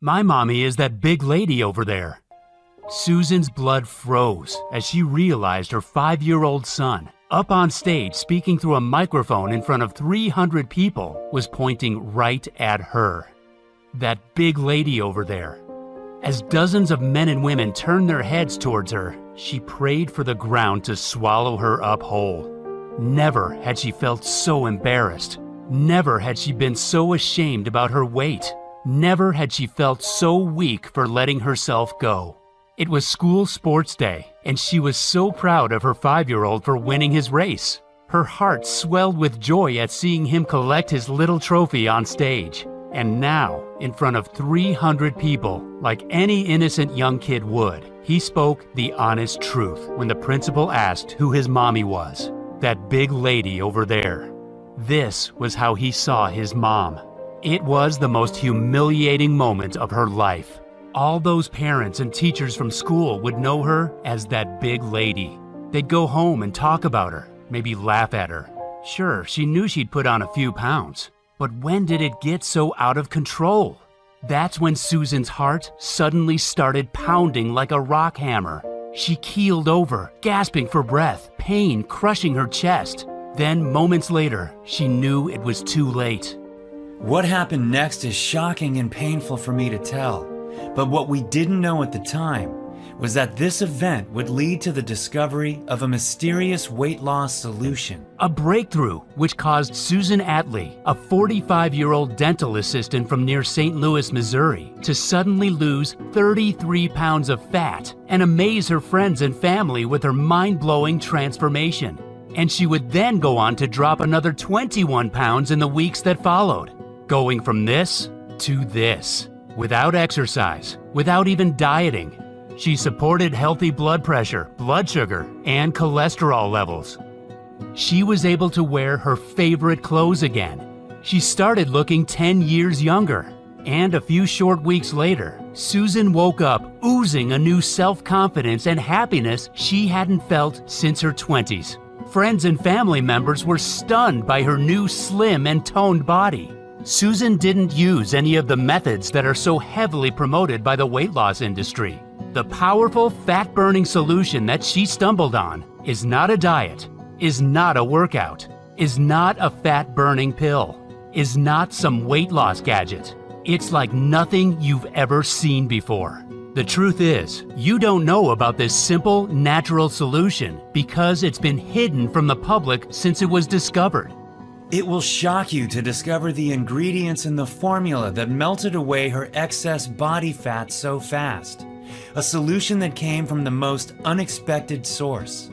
My mommy is that big lady over there." Susan's blood froze as she realized her 5-year-old son, up on stage speaking through a microphone in front of 300 people, was pointing right at her. That big lady over there. As dozens of men and women turned their heads towards her, she prayed for the ground to swallow her up whole. Never had she felt so embarrassed. Never had she been so ashamed about her weight. Never had she felt so weak for letting herself go. It was school sports day, and she was so proud of her 5-year-old for winning his race. Her heart swelled with joy at seeing him collect his little trophy on stage. And now, in front of 300 people, like any innocent young kid would, he spoke the honest truth when the principal asked who his mommy was. That big lady over there. This was how he saw his mom. It was the most humiliating moment of her life. All those parents and teachers from school would know her as that big lady. They'd go home and talk about her, maybe laugh at her. Sure, she knew she'd put on a few pounds. But when did it get so out of control? That's when Susan's heart suddenly started pounding like a rock hammer. She keeled over, gasping for breath, pain crushing her chest. Then, moments later, she knew it was too late. What happened next is shocking and painful for me to tell. But what we didn't know at the time was that this event would lead to the discovery of a mysterious weight loss solution. A breakthrough which caused Susan Atley, a 45-year-old dental assistant from near St. Louis, Missouri, to suddenly lose 33 pounds of fat and amaze her friends and family with her mind-blowing transformation. And she would then go on to drop another 21 pounds in the weeks that followed, going from this to this, without exercise, without even dieting. She supported healthy blood pressure, blood sugar, and cholesterol levels. She was able to wear her favorite clothes again. She started looking 10 years younger. And a few short weeks later, Susan woke up oozing a new self-confidence and happiness she hadn't felt since her 20s. Friends and family members were stunned by her new slim and toned body. Susan didn't use any of the methods that are so heavily promoted by the weight loss industry. The powerful fat-burning solution that she stumbled on is not a diet, is not a workout, is not a fat-burning pill, is not some weight loss gadget. It's like nothing you've ever seen before. The truth is, you don't know about this simple, natural solution because it's been hidden from the public since it was discovered. It will shock you to discover the ingredients in the formula that melted away her excess body fat so fast. A solution that came from the most unexpected source.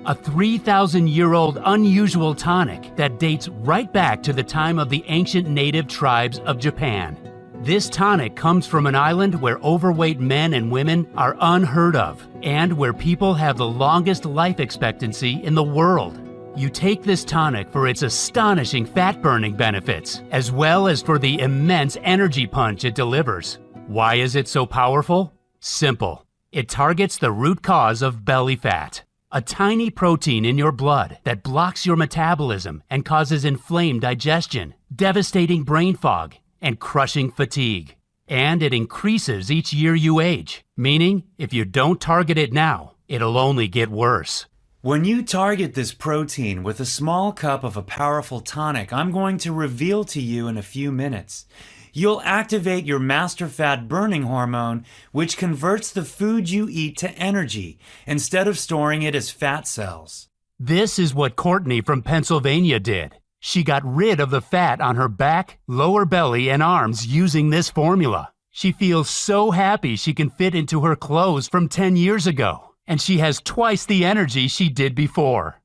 A 3,000-year-old unusual tonic that dates right back to the time of the ancient native tribes of Japan. This tonic comes from an island where overweight men and women are unheard of, and where people have the longest life expectancy in the world. You take this tonic for its astonishing fat-burning benefits, as well as for the immense energy punch it delivers. Why is it so powerful? Simple. It targets the root cause of belly fat, a tiny protein in your blood that blocks your metabolism and causes inflamed digestion, devastating brain fog, and crushing fatigue. And it increases each year you age, meaning if you don't target it now, it'll only get worse. When you target this protein with a small cup of a powerful tonic I'm going to reveal to you in a few minutes, you'll activate your master fat burning hormone, which converts the food you eat to energy instead of storing it as fat cells. This is what Courtney from Pennsylvania did. She got rid of the fat on her back, lower belly, and arms using this formula. She feels so happy she can fit into her clothes from 10 years ago, and she has twice the energy she did before.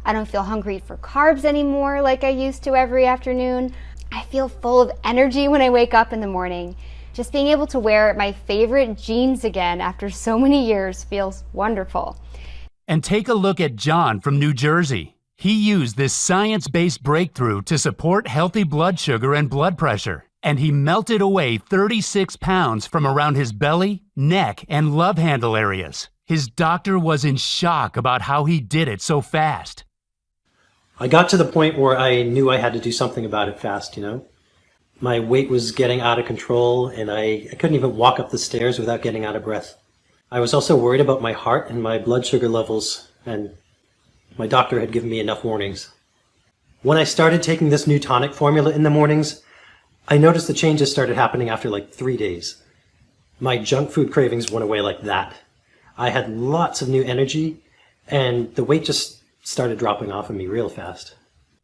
I don't feel hungry for carbs anymore like I used to every afternoon. I feel full of energy when I wake up in the morning. Just being able to wear my favorite jeans again after so many years feels wonderful. And take a look at John from New Jersey. He used this science-based breakthrough to support healthy blood sugar and blood pressure, and he melted away 36 pounds from around his belly, neck, and love handle areas. His doctor was in shock about how he did it so fast. I got to the point where I knew I had to do something about it fast, My weight was getting out of control, and I couldn't even walk up the stairs without getting out of breath. I was also worried about my heart and my blood sugar levels, and my doctor had given me enough warnings. When I started taking this new tonic formula in the mornings, I noticed the changes started happening after like 3 days. My junk food cravings went away like that. I had lots of new energy, and the weight just started dropping off of me real fast.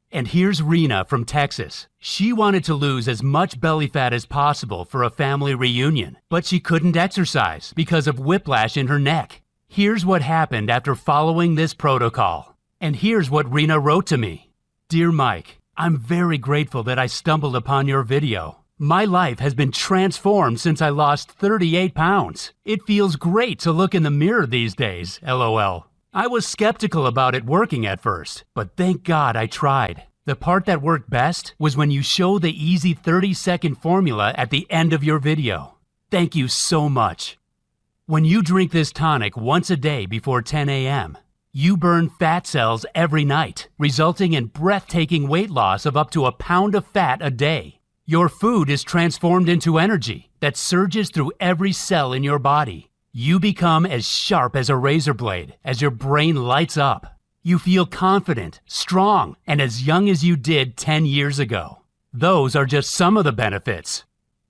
And here's Rena from Texas. She wanted to lose as much belly fat as possible for a family reunion, but she couldn't exercise because of whiplash in her neck. Here's what happened after following this protocol. And here's what Rena wrote to me. Dear Mike, I'm very grateful that I stumbled upon your video. My life has been transformed since I lost 38 pounds. It feels great to look in the mirror these days, LOL. I was skeptical about it working at first, but thank God I tried. The part that worked best was when you show the easy 30-second formula at the end of your video. Thank you so much. When you drink this tonic once a day before 10 a.m., you burn fat cells every night, resulting in breathtaking weight loss of up to a pound of fat a day. Your food is transformed into energy that surges through every cell in your body. You become as sharp as a razor blade as your brain lights up. You feel confident, strong, and as young as you did 10 years ago. Those are just some of the benefits.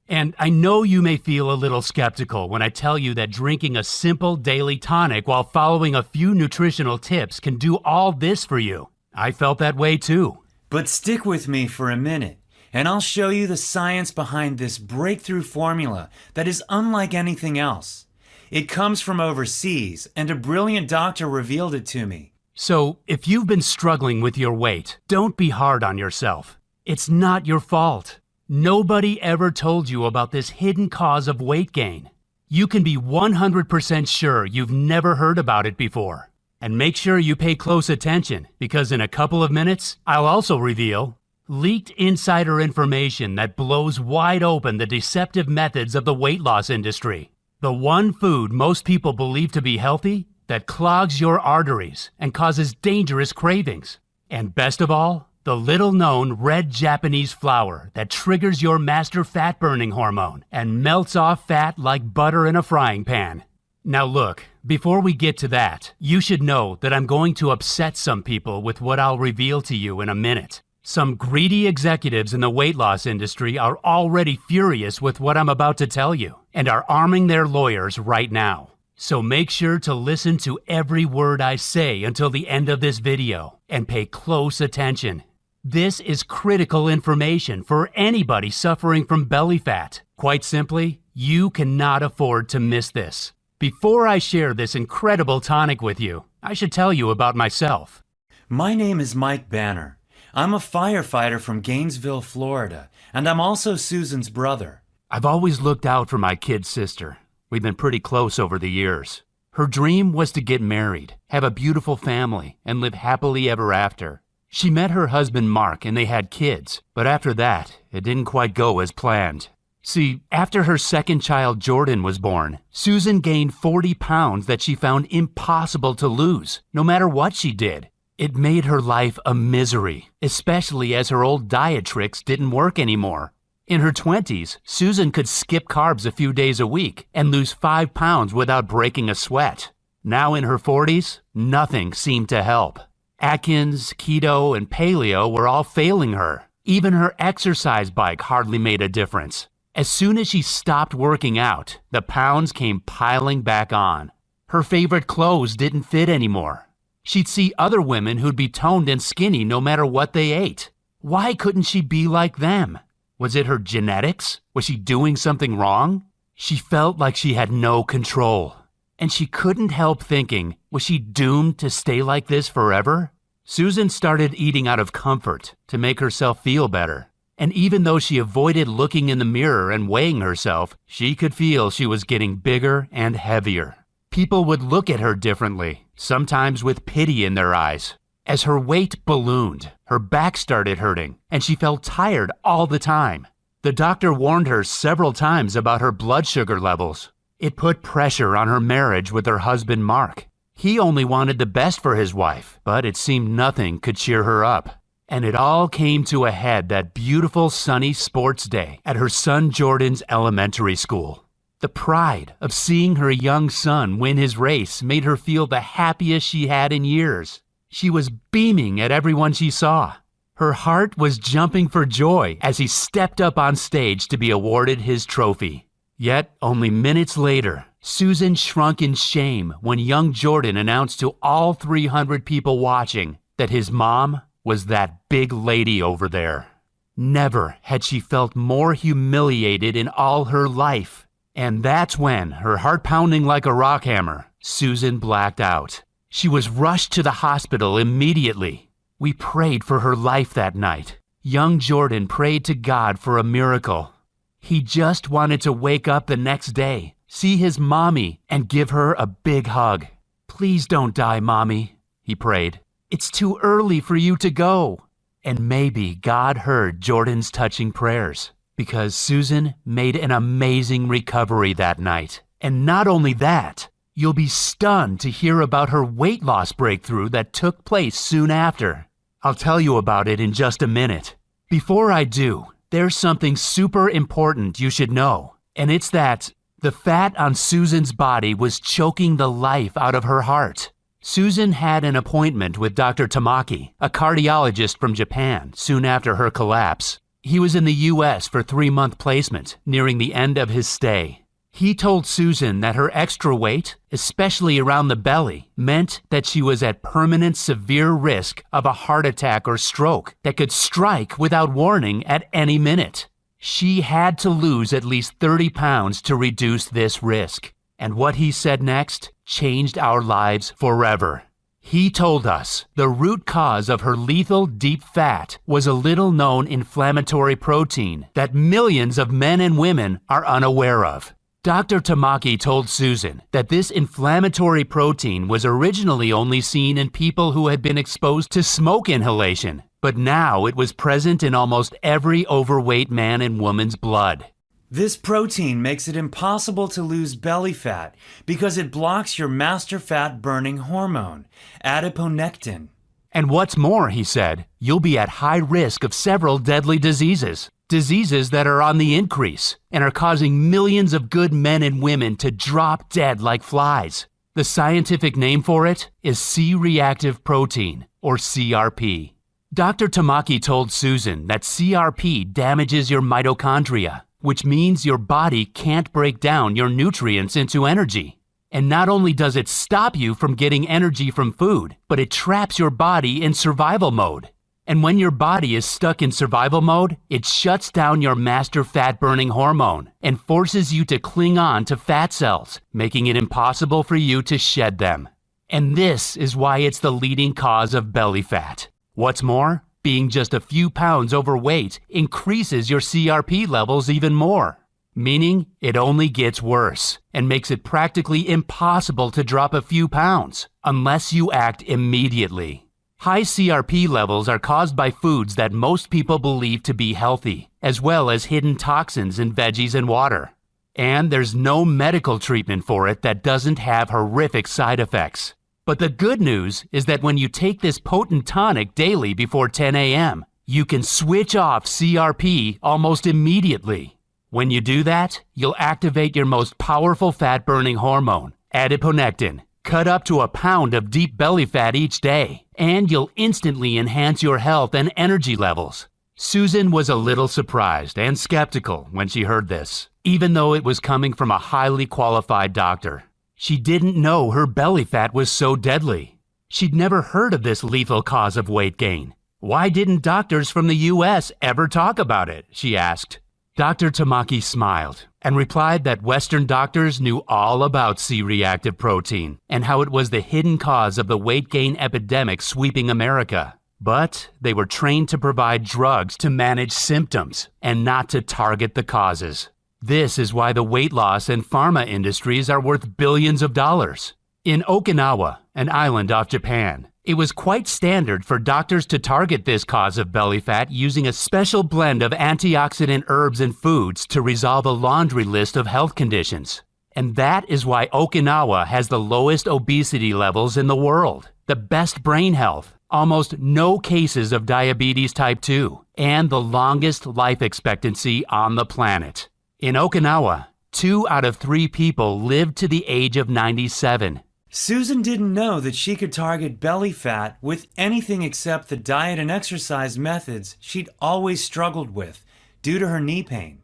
And I know you may feel a little skeptical when I tell you that drinking a simple daily tonic while following a few nutritional tips can do all this for you. I felt that way too. But stick with me for a minute, and I'll show you the science behind this breakthrough formula that is unlike anything else. It comes from overseas, and a brilliant doctor revealed it to me. So, if you've been struggling with your weight, don't be hard on yourself. It's not your fault. Nobody ever told you about this hidden cause of weight gain. You can be 100% sure you've never heard about it before. And make sure you pay close attention, because in a couple of minutes, I'll also reveal leaked insider information that blows wide open the deceptive methods of the weight loss industry. The one food most people believe to be healthy that clogs your arteries and causes dangerous cravings. And best of all, the little-known red Japanese flour that triggers your master fat-burning hormone and melts off fat like butter in a frying pan. Now look, before we get to that, you should know that I'm going to upset some people with what I'll reveal to you in a minute. Some greedy executives in the weight loss industry are already furious with what I'm about to tell you and are arming their lawyers right now. So make sure to listen to every word I say until the end of this video and pay close attention. This is critical information for anybody suffering from belly fat. Quite simply, you cannot afford to miss this. Before I share this incredible tonic with you, I should tell you about myself. My name is Mike Banner. I'm a firefighter from Gainesville, Florida, and I'm also Susan's brother. I've always looked out for my kid sister. We've been pretty close over the years. Her dream was to get married, have a beautiful family, and live happily ever after. She met her husband Mark and they had kids, but after that, it didn't quite go as planned. See, after her second child Jordan was born, Susan gained 40 pounds that she found impossible to lose, no matter what she did. It made her life a misery, especially as her old diet tricks didn't work anymore. In her 20s, Susan could skip carbs a few days a week and lose 5 pounds without breaking a sweat. Now in her 40s, nothing seemed to help. Atkins, keto, and paleo were all failing her. Even her exercise bike hardly made a difference. As soon as she stopped working out, the pounds came piling back on. Her favorite clothes didn't fit anymore. She'd see other women who'd be toned and skinny no matter what they ate. Why couldn't she be like them? Was it her genetics? Was she doing something wrong? She felt like she had no control. And she couldn't help thinking, was she doomed to stay like this forever? Susan started eating out of comfort to make herself feel better. And even though she avoided looking in the mirror and weighing herself, she could feel she was getting bigger and heavier. People would look at her differently, sometimes with pity in their eyes. As her weight ballooned, her back started hurting, and she felt tired all the time. The doctor warned her several times about her blood sugar levels. It put pressure on her marriage with her husband Mark. He only wanted the best for his wife, but it seemed nothing could cheer her up. And it all came to a head that beautiful sunny sports day at her son Jordan's elementary school. The pride of seeing her young son win his race made her feel the happiest she had in years. She was beaming at everyone she saw. Her heart was jumping for joy as he stepped up on stage to be awarded his trophy. Yet, only minutes later, Susan shrunk in shame when young Jordan announced to all 300 people watching that his mom was that big lady over there. Never had she felt more humiliated in all her life. And that's when, her heart pounding like a rock hammer, Susan blacked out. She was rushed to the hospital immediately. We prayed for her life that night. Young Jordan prayed to God for a miracle. He just wanted to wake up the next day, see his mommy, and give her a big hug. "Please don't die, Mommy," he prayed. "It's too early for you to go." And maybe God heard Jordan's touching prayers, because Susan made an amazing recovery that night. And not only that, you'll be stunned to hear about her weight loss breakthrough that took place soon after. I'll tell you about it in just a minute. Before I do, there's something super important you should know, and it's that the fat on Susan's body was choking the life out of her heart. Susan had an appointment with Dr. Tamaki, a cardiologist from Japan, soon after her collapse. He was in the U.S. for 3-month placement, nearing the end of his stay. He told Susan that her extra weight, especially around the belly, meant that she was at permanent severe risk of a heart attack or stroke that could strike without warning at any minute. She had to lose at least 30 pounds to reduce this risk. And what he said next changed our lives forever. He told us the root cause of her lethal deep fat was a little-known inflammatory protein that millions of men and women are unaware of. Dr. Tamaki told Susan that this inflammatory protein was originally only seen in people who had been exposed to smoke inhalation, but now it was present in almost every overweight man and woman's blood. This protein makes it impossible to lose belly fat because it blocks your master fat burning hormone, adiponectin. And what's more, he said, you'll be at high risk of several deadly diseases. Diseases that are on the increase and are causing millions of good men and women to drop dead like flies. The scientific name for it is C-reactive protein, or CRP. Dr. Tamaki told Susan that CRP damages your mitochondria, which means your body can't break down your nutrients into energy. And not only does it stop you from getting energy from food, but it traps your body in survival mode. And when your body is stuck in survival mode, it shuts down your master fat-burning hormone and forces you to cling on to fat cells, making it impossible for you to shed them. And this is why it's the leading cause of belly fat. What's more, being just a few pounds overweight increases your CRP levels even more, meaning it only gets worse and makes it practically impossible to drop a few pounds unless you act immediately. High CRP levels are caused by foods that most people believe to be healthy, as well as hidden toxins in veggies and water. And there's no medical treatment for it that doesn't have horrific side effects. But the good news is that when you take this potent tonic daily before 10 a.m., you can switch off CRP almost immediately. When you do that, you'll activate your most powerful fat-burning hormone, adiponectin. Cut up to a pound of deep belly fat each day, and you'll instantly enhance your health and energy levels. Susan was a little surprised and skeptical when she heard this, even though it was coming from a highly qualified doctor. She didn't know her belly fat was so deadly. She'd never heard of this lethal cause of weight gain. Why didn't doctors from the U.S. ever talk about it? She asked. Dr. Tamaki smiled and replied that Western doctors knew all about C-reactive protein and how it was the hidden cause of the weight gain epidemic sweeping America. But they were trained to provide drugs to manage symptoms and not to target the causes. This is why the weight loss and pharma industries are worth billions of dollars. In Okinawa, an island off Japan, it was quite standard for doctors to target this cause of belly fat using a special blend of antioxidant herbs and foods to resolve a laundry list of health conditions. And that is why Okinawa has the lowest obesity levels in the world, the best brain health, almost no cases of diabetes type 2, and the longest life expectancy on the planet. In Okinawa, 2 out of 3 people lived to the age of 97. Susan didn't know that she could target belly fat with anything except the diet and exercise methods she'd always struggled with due to her knee pain.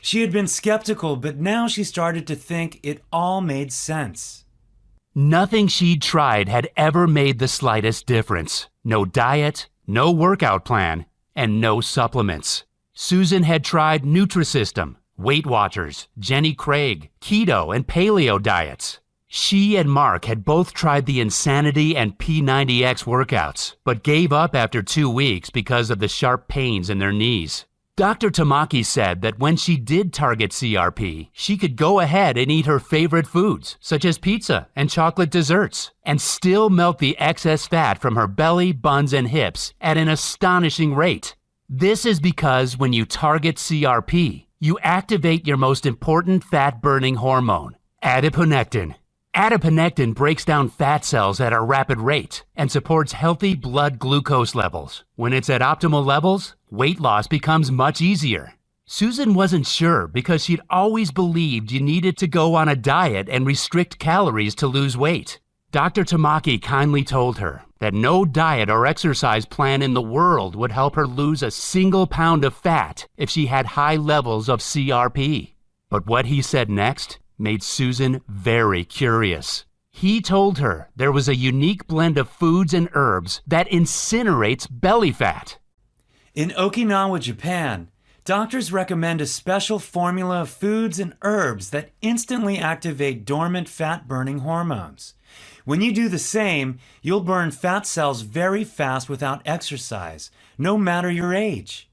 She had been skeptical, but now she started to think it all made sense. Nothing she'd tried had ever made the slightest difference. No diet, no workout plan, and no supplements. Susan had tried Nutrisystem, Weight Watchers, Jenny Craig, keto, and paleo diets. She and Mark had both tried the Insanity and P90X workouts, but gave up after 2 weeks because of the sharp pains in their knees. Dr. Tamaki said that when she did target CRP, she could go ahead and eat her favorite foods, such as pizza and chocolate desserts, and still melt the excess fat from her belly, buns, and hips at an astonishing rate. This is because when you target CRP, you activate your most important fat-burning hormone, adiponectin. Adiponectin breaks down fat cells at a rapid rate and supports healthy blood glucose levels. When it's at optimal levels, weight loss becomes much easier. Susan wasn't sure because she'd always believed you needed to go on a diet and restrict calories to lose weight. Dr. Tamaki kindly told her that no diet or exercise plan in the world would help her lose a single pound of fat if she had high levels of CRP. But what he said next made Susan very curious. He told her there was a unique blend of foods and herbs that incinerates belly fat. In Okinawa, Japan, doctors recommend a special formula of foods and herbs that instantly activate dormant fat-burning hormones. When you do the same, you'll burn fat cells very fast without exercise, no matter your age.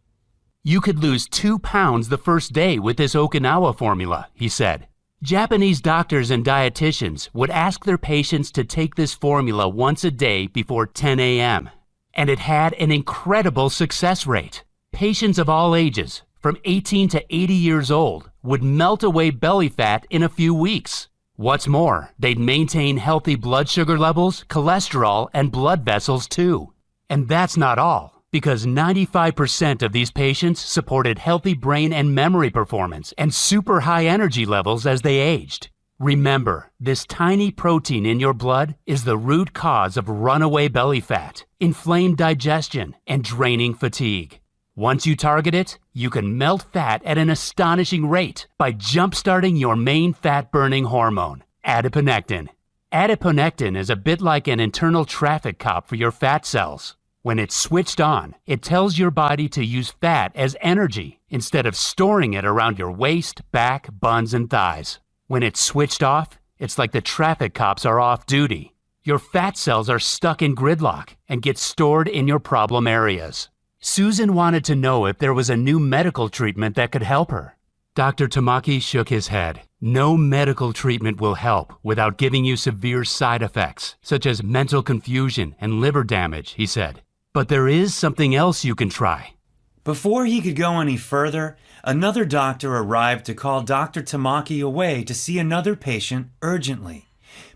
You could lose 2 pounds the first day with this Okinawa formula, he said. Japanese doctors and dietitians would ask their patients to take this formula once a day before 10 a.m., and it had an incredible success rate. Patients of all ages, from 18 to 80 years old, would melt away belly fat in a few weeks. What's more, they'd maintain healthy blood sugar levels, cholesterol, and blood vessels too. And that's not all, because 95% of these patients supported healthy brain and memory performance and super high energy levels as they aged. Remember, this tiny protein in your blood is the root cause of runaway belly fat, inflamed digestion, and draining fatigue. Once you target it, you can melt fat at an astonishing rate by jump-starting your main fat-burning hormone, adiponectin. Adiponectin is a bit like an internal traffic cop for your fat cells. When it's switched on, it tells your body to use fat as energy instead of storing it around your waist, back, buns, and thighs. When it's switched off, it's like the traffic cops are off duty. Your fat cells are stuck in gridlock and get stored in your problem areas. Susan wanted to know if there was a new medical treatment that could help her. Dr. Tamaki shook his head. No medical treatment will help without giving you severe side effects, such as mental confusion and liver damage, he said. But there is something else you can try. Before he could go any further, another doctor arrived to call Dr. Tamaki away to see another patient urgently.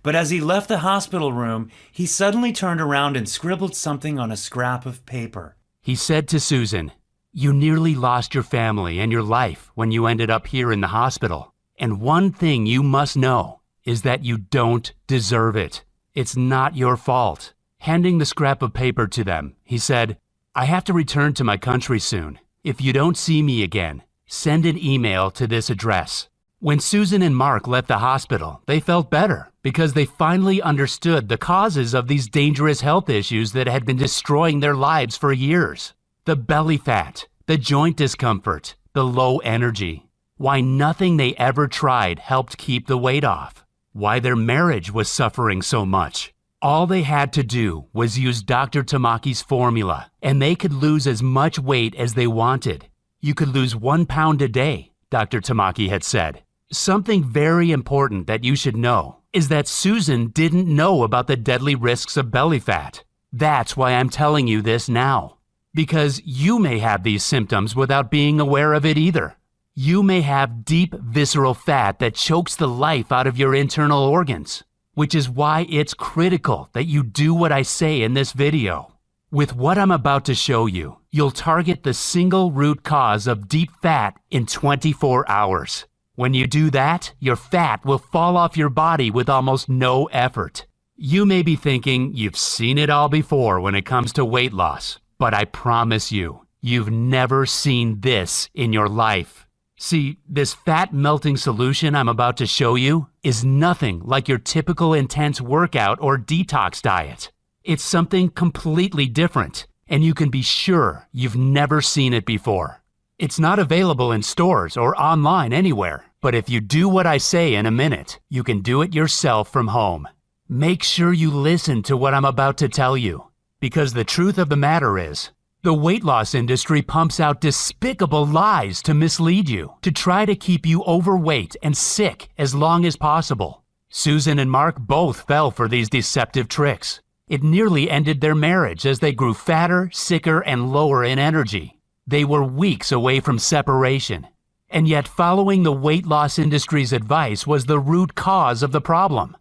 But as he left the hospital room, he suddenly turned around and scribbled something on a scrap of paper. He said to Susan, "You nearly lost your family and your life when you ended up here in the hospital. And one thing you must know is that you don't deserve it. It's not your fault." Handing the scrap of paper to them, he said, "I have to return to my country soon. If you don't see me again, send an email to this address." When Susan and Mark left the hospital, they felt better because they finally understood the causes of these dangerous health issues that had been destroying their lives for years. The belly fat, the joint discomfort, the low energy. Why nothing they ever tried helped keep the weight off. Why their marriage was suffering so much. All they had to do was use Dr. Tamaki's formula, and they could lose as much weight as they wanted. You could lose 1 pound a day, Dr. Tamaki had said. Something very important that you should know is that Susan didn't know about the deadly risks of belly fat. That's why I'm telling you this now. Because you may have these symptoms without being aware of it either. You may have deep visceral fat that chokes the life out of your internal organs. Which is why it's critical that you do what I say in this video. With what I'm about to show you, you'll target the single root cause of deep fat in 24 hours. When you do that, your fat will fall off your body with almost no effort. You may be thinking you've seen it all before when it comes to weight loss, but I promise you, you've never seen this in your life. See, this fat melting solution I'm about to show you is nothing like your typical intense workout or detox diet. It's something completely different, and you can be sure you've never seen it before. It's not available in stores or online anywhere, but if you do what I say in a minute, you can do it yourself from home. Make sure you listen to what I'm about to tell you, because the truth of the matter is, the weight loss industry pumps out despicable lies to mislead you, to try to keep you overweight and sick as long as possible. Susan and Mark both fell for these deceptive tricks. It nearly ended their marriage as they grew fatter, sicker, and lower in energy. They were weeks away from separation. And yet following the weight loss industry's advice was the root cause of the problem.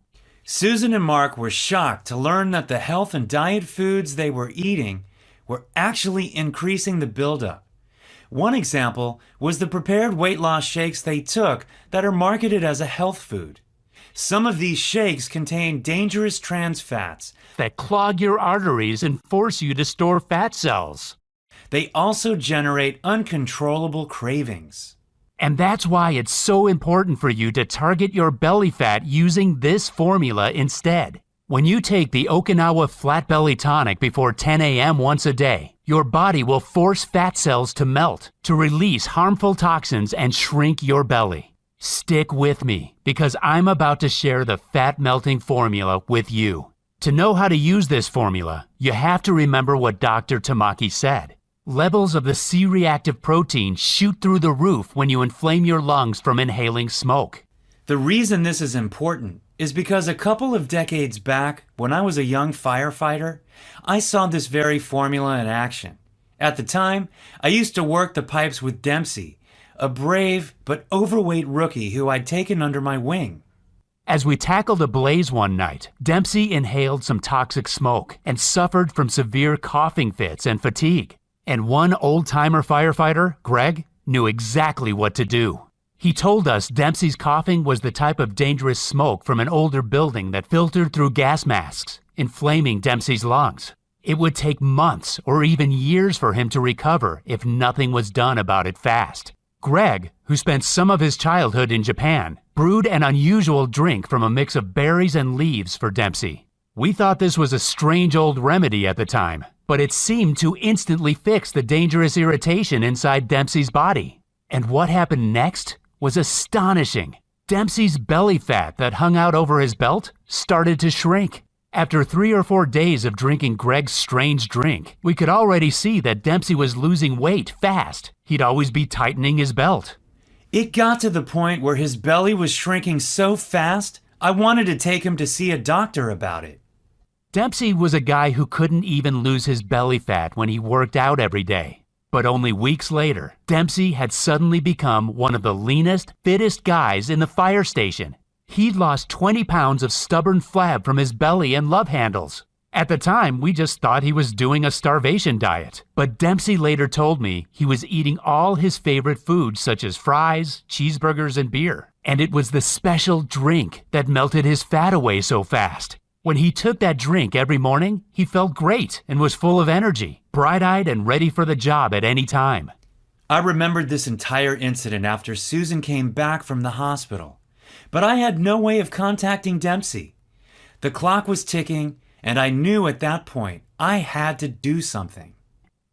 Susan and Mark were shocked to learn that the health and diet foods they were eating were actually increasing the buildup. One example was the prepared weight loss shakes they took that are marketed as a health food. Some of these shakes contain dangerous trans fats that clog your arteries and force you to store fat cells. They also generate uncontrollable cravings. And that's why it's so important for you to target your belly fat using this formula instead. When you take the Okinawa Flat Belly Tonic before 10 a.m. once a day, your body will force fat cells to melt, to release harmful toxins and shrink your belly. Stick with me, because I'm about to share the fat melting formula with you. To know how to use this formula, you have to remember what Dr. Tamaki said. Levels of the C-reactive protein shoot through the roof when you inflame your lungs from inhaling smoke. The reason this is important is because a couple of decades back, when I was a young firefighter, I saw this very formula in action. At the time, I used to work the pipes with Dempsey, a brave but overweight rookie who I'd taken under my wing. As we tackled a blaze one night, Dempsey inhaled some toxic smoke and suffered from severe coughing fits and fatigue. And one old-timer firefighter, Greg, knew exactly what to do. He told us Dempsey's coughing was the type of dangerous smoke from an older building that filtered through gas masks, inflaming Dempsey's lungs. It would take months or even years for him to recover if nothing was done about it fast. Greg, who spent some of his childhood in Japan, brewed an unusual drink from a mix of berries and leaves for Dempsey. We thought this was a strange old remedy at the time, but it seemed to instantly fix the dangerous irritation inside Dempsey's body. And what happened next was astonishing. Dempsey's belly fat that hung out over his belt started to shrink. After 3 or 4 days of drinking Greg's strange drink, we could already see that Dempsey was losing weight fast. He'd always be tightening his belt. It got to the point where his belly was shrinking so fast, I wanted to take him to see a doctor about it. Dempsey was a guy who couldn't even lose his belly fat when he worked out every day. But only weeks later, Dempsey had suddenly become one of the leanest, fittest guys in the fire station. He'd lost 20 pounds of stubborn flab from his belly and love handles. At the time, we just thought he was doing a starvation diet. But Dempsey later told me he was eating all his favorite foods such as fries, cheeseburgers, and beer. And it was the special drink that melted his fat away so fast. When he took that drink every morning, he felt great and was full of energy, bright-eyed and ready for the job at any time. I remembered this entire incident after Susan came back from the hospital, but I had no way of contacting Dempsey. The clock was ticking, and I knew at that point I had to do something.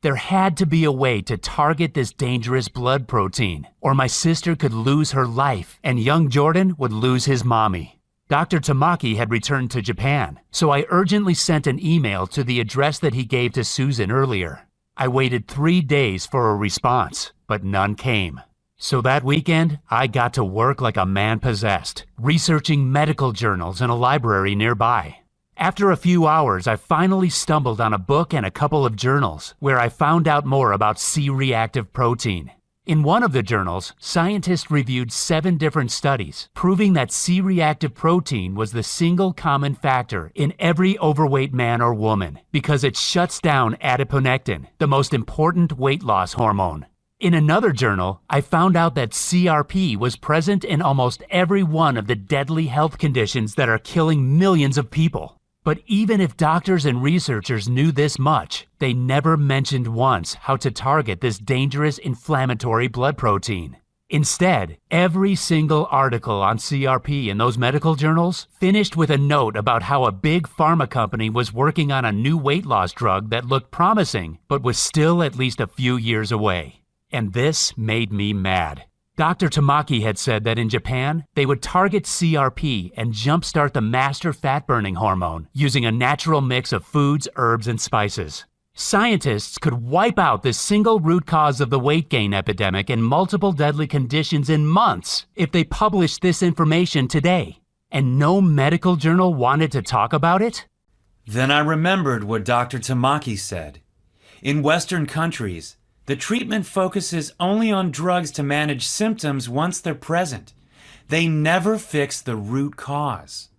There had to be a way to target this dangerous blood protein, or my sister could lose her life and young Jordan would lose his mommy. Dr. Tamaki had returned to Japan, so I urgently sent an email to the address that he gave to Susan earlier. I waited 3 days for a response, but none came. So that weekend, I got to work like a man possessed, researching medical journals in a library nearby. After a few hours, I finally stumbled on a book and a couple of journals where I found out more about C-reactive protein. In one of the journals, scientists reviewed 7 different studies, proving that C-reactive protein was the single common factor in every overweight man or woman because it shuts down adiponectin, the most important weight loss hormone. In another journal, I found out that CRP was present in almost every one of the deadly health conditions that are killing millions of people. But even if doctors and researchers knew this much, they never mentioned once how to target this dangerous inflammatory blood protein. Instead, every single article on CRP in those medical journals finished with a note about how a big pharma company was working on a new weight loss drug that looked promising, but was still at least a few years away. And this made me mad. Dr. Tamaki had said that in Japan, they would target CRP and jumpstart the master fat-burning hormone using a natural mix of foods, herbs, and spices. Scientists could wipe out the single root cause of the weight gain epidemic and multiple deadly conditions in months if they published this information today. And no medical journal wanted to talk about it? Then I remembered what Dr. Tamaki said. In Western countries, the treatment focuses only on drugs to manage symptoms once they're present. They never fix the root cause.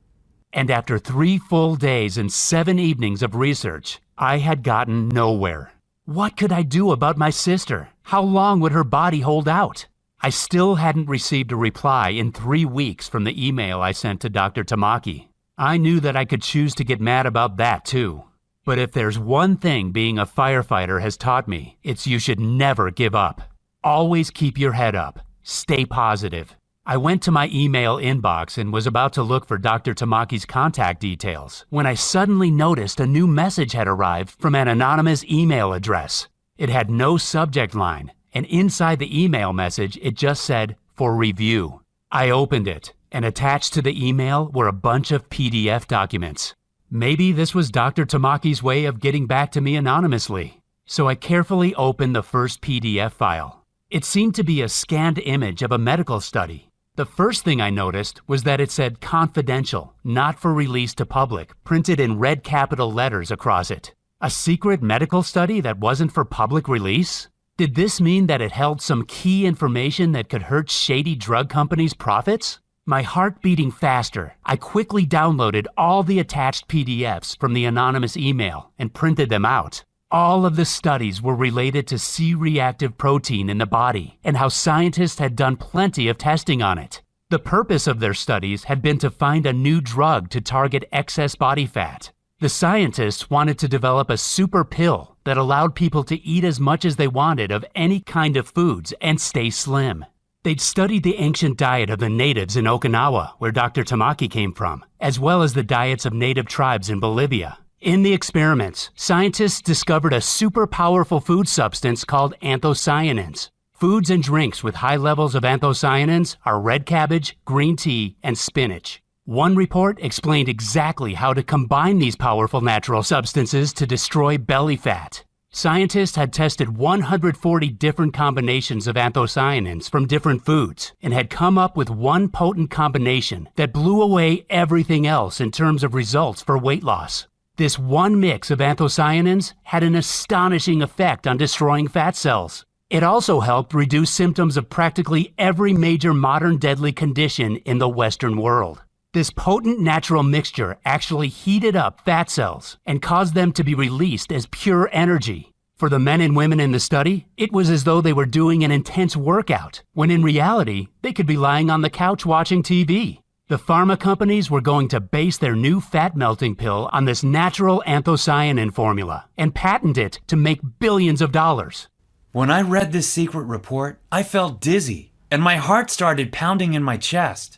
And after 3 full days and 7 evenings of research, I had gotten nowhere. What could I do about my sister? How long would her body hold out? I still hadn't received a reply in 3 weeks from the email I sent to Dr. Tamaki. I knew that I could choose to get mad about that too. But if there's one thing being a firefighter has taught me, it's you should never give up. Always keep your head up. Stay positive. I went to my email inbox and was about to look for Dr. Tamaki's contact details when I suddenly noticed a new message had arrived from an anonymous email address. It had no subject line, and inside the email message it just said, "For review." I opened it, and attached to the email were a bunch of PDF documents. Maybe this was Dr. Tamaki's way of getting back to me anonymously. So I carefully opened the first PDF file. It seemed to be a scanned image of a medical study. The first thing I noticed was that it said confidential, not for release to public, printed in red capital letters across it. A secret medical study that wasn't for public release? Did this mean that it held some key information that could hurt shady drug companies' profits? My heart beating faster, I quickly downloaded all the attached PDFs from the anonymous email and printed them out. All of the studies were related to C-reactive protein in the body and how scientists had done plenty of testing on it. The purpose of their studies had been to find a new drug to target excess body fat. The scientists wanted to develop a super pill that allowed people to eat as much as they wanted of any kind of foods and stay slim. They'd studied the ancient diet of the natives in Okinawa, where Dr. Tamaki came from, as well as the diets of native tribes in Bolivia. In the experiments, scientists discovered a super powerful food substance called anthocyanins. Foods and drinks with high levels of anthocyanins are red cabbage, green tea, and spinach. One report explained exactly how to combine these powerful natural substances to destroy belly fat. Scientists had tested 140 different combinations of anthocyanins from different foods and had come up with one potent combination that blew away everything else in terms of results for weight loss. This one mix of anthocyanins had an astonishing effect on destroying fat cells. It also helped reduce symptoms of practically every major modern deadly condition in the Western world. This potent natural mixture actually heated up fat cells and caused them to be released as pure energy. For the men and women in the study, it was as though they were doing an intense workout, when in reality, they could be lying on the couch watching TV. The pharma companies were going to base their new fat-melting pill on this natural anthocyanin formula and patent it to make billions of dollars. When I read this secret report, I felt dizzy, and my heart started pounding in my chest.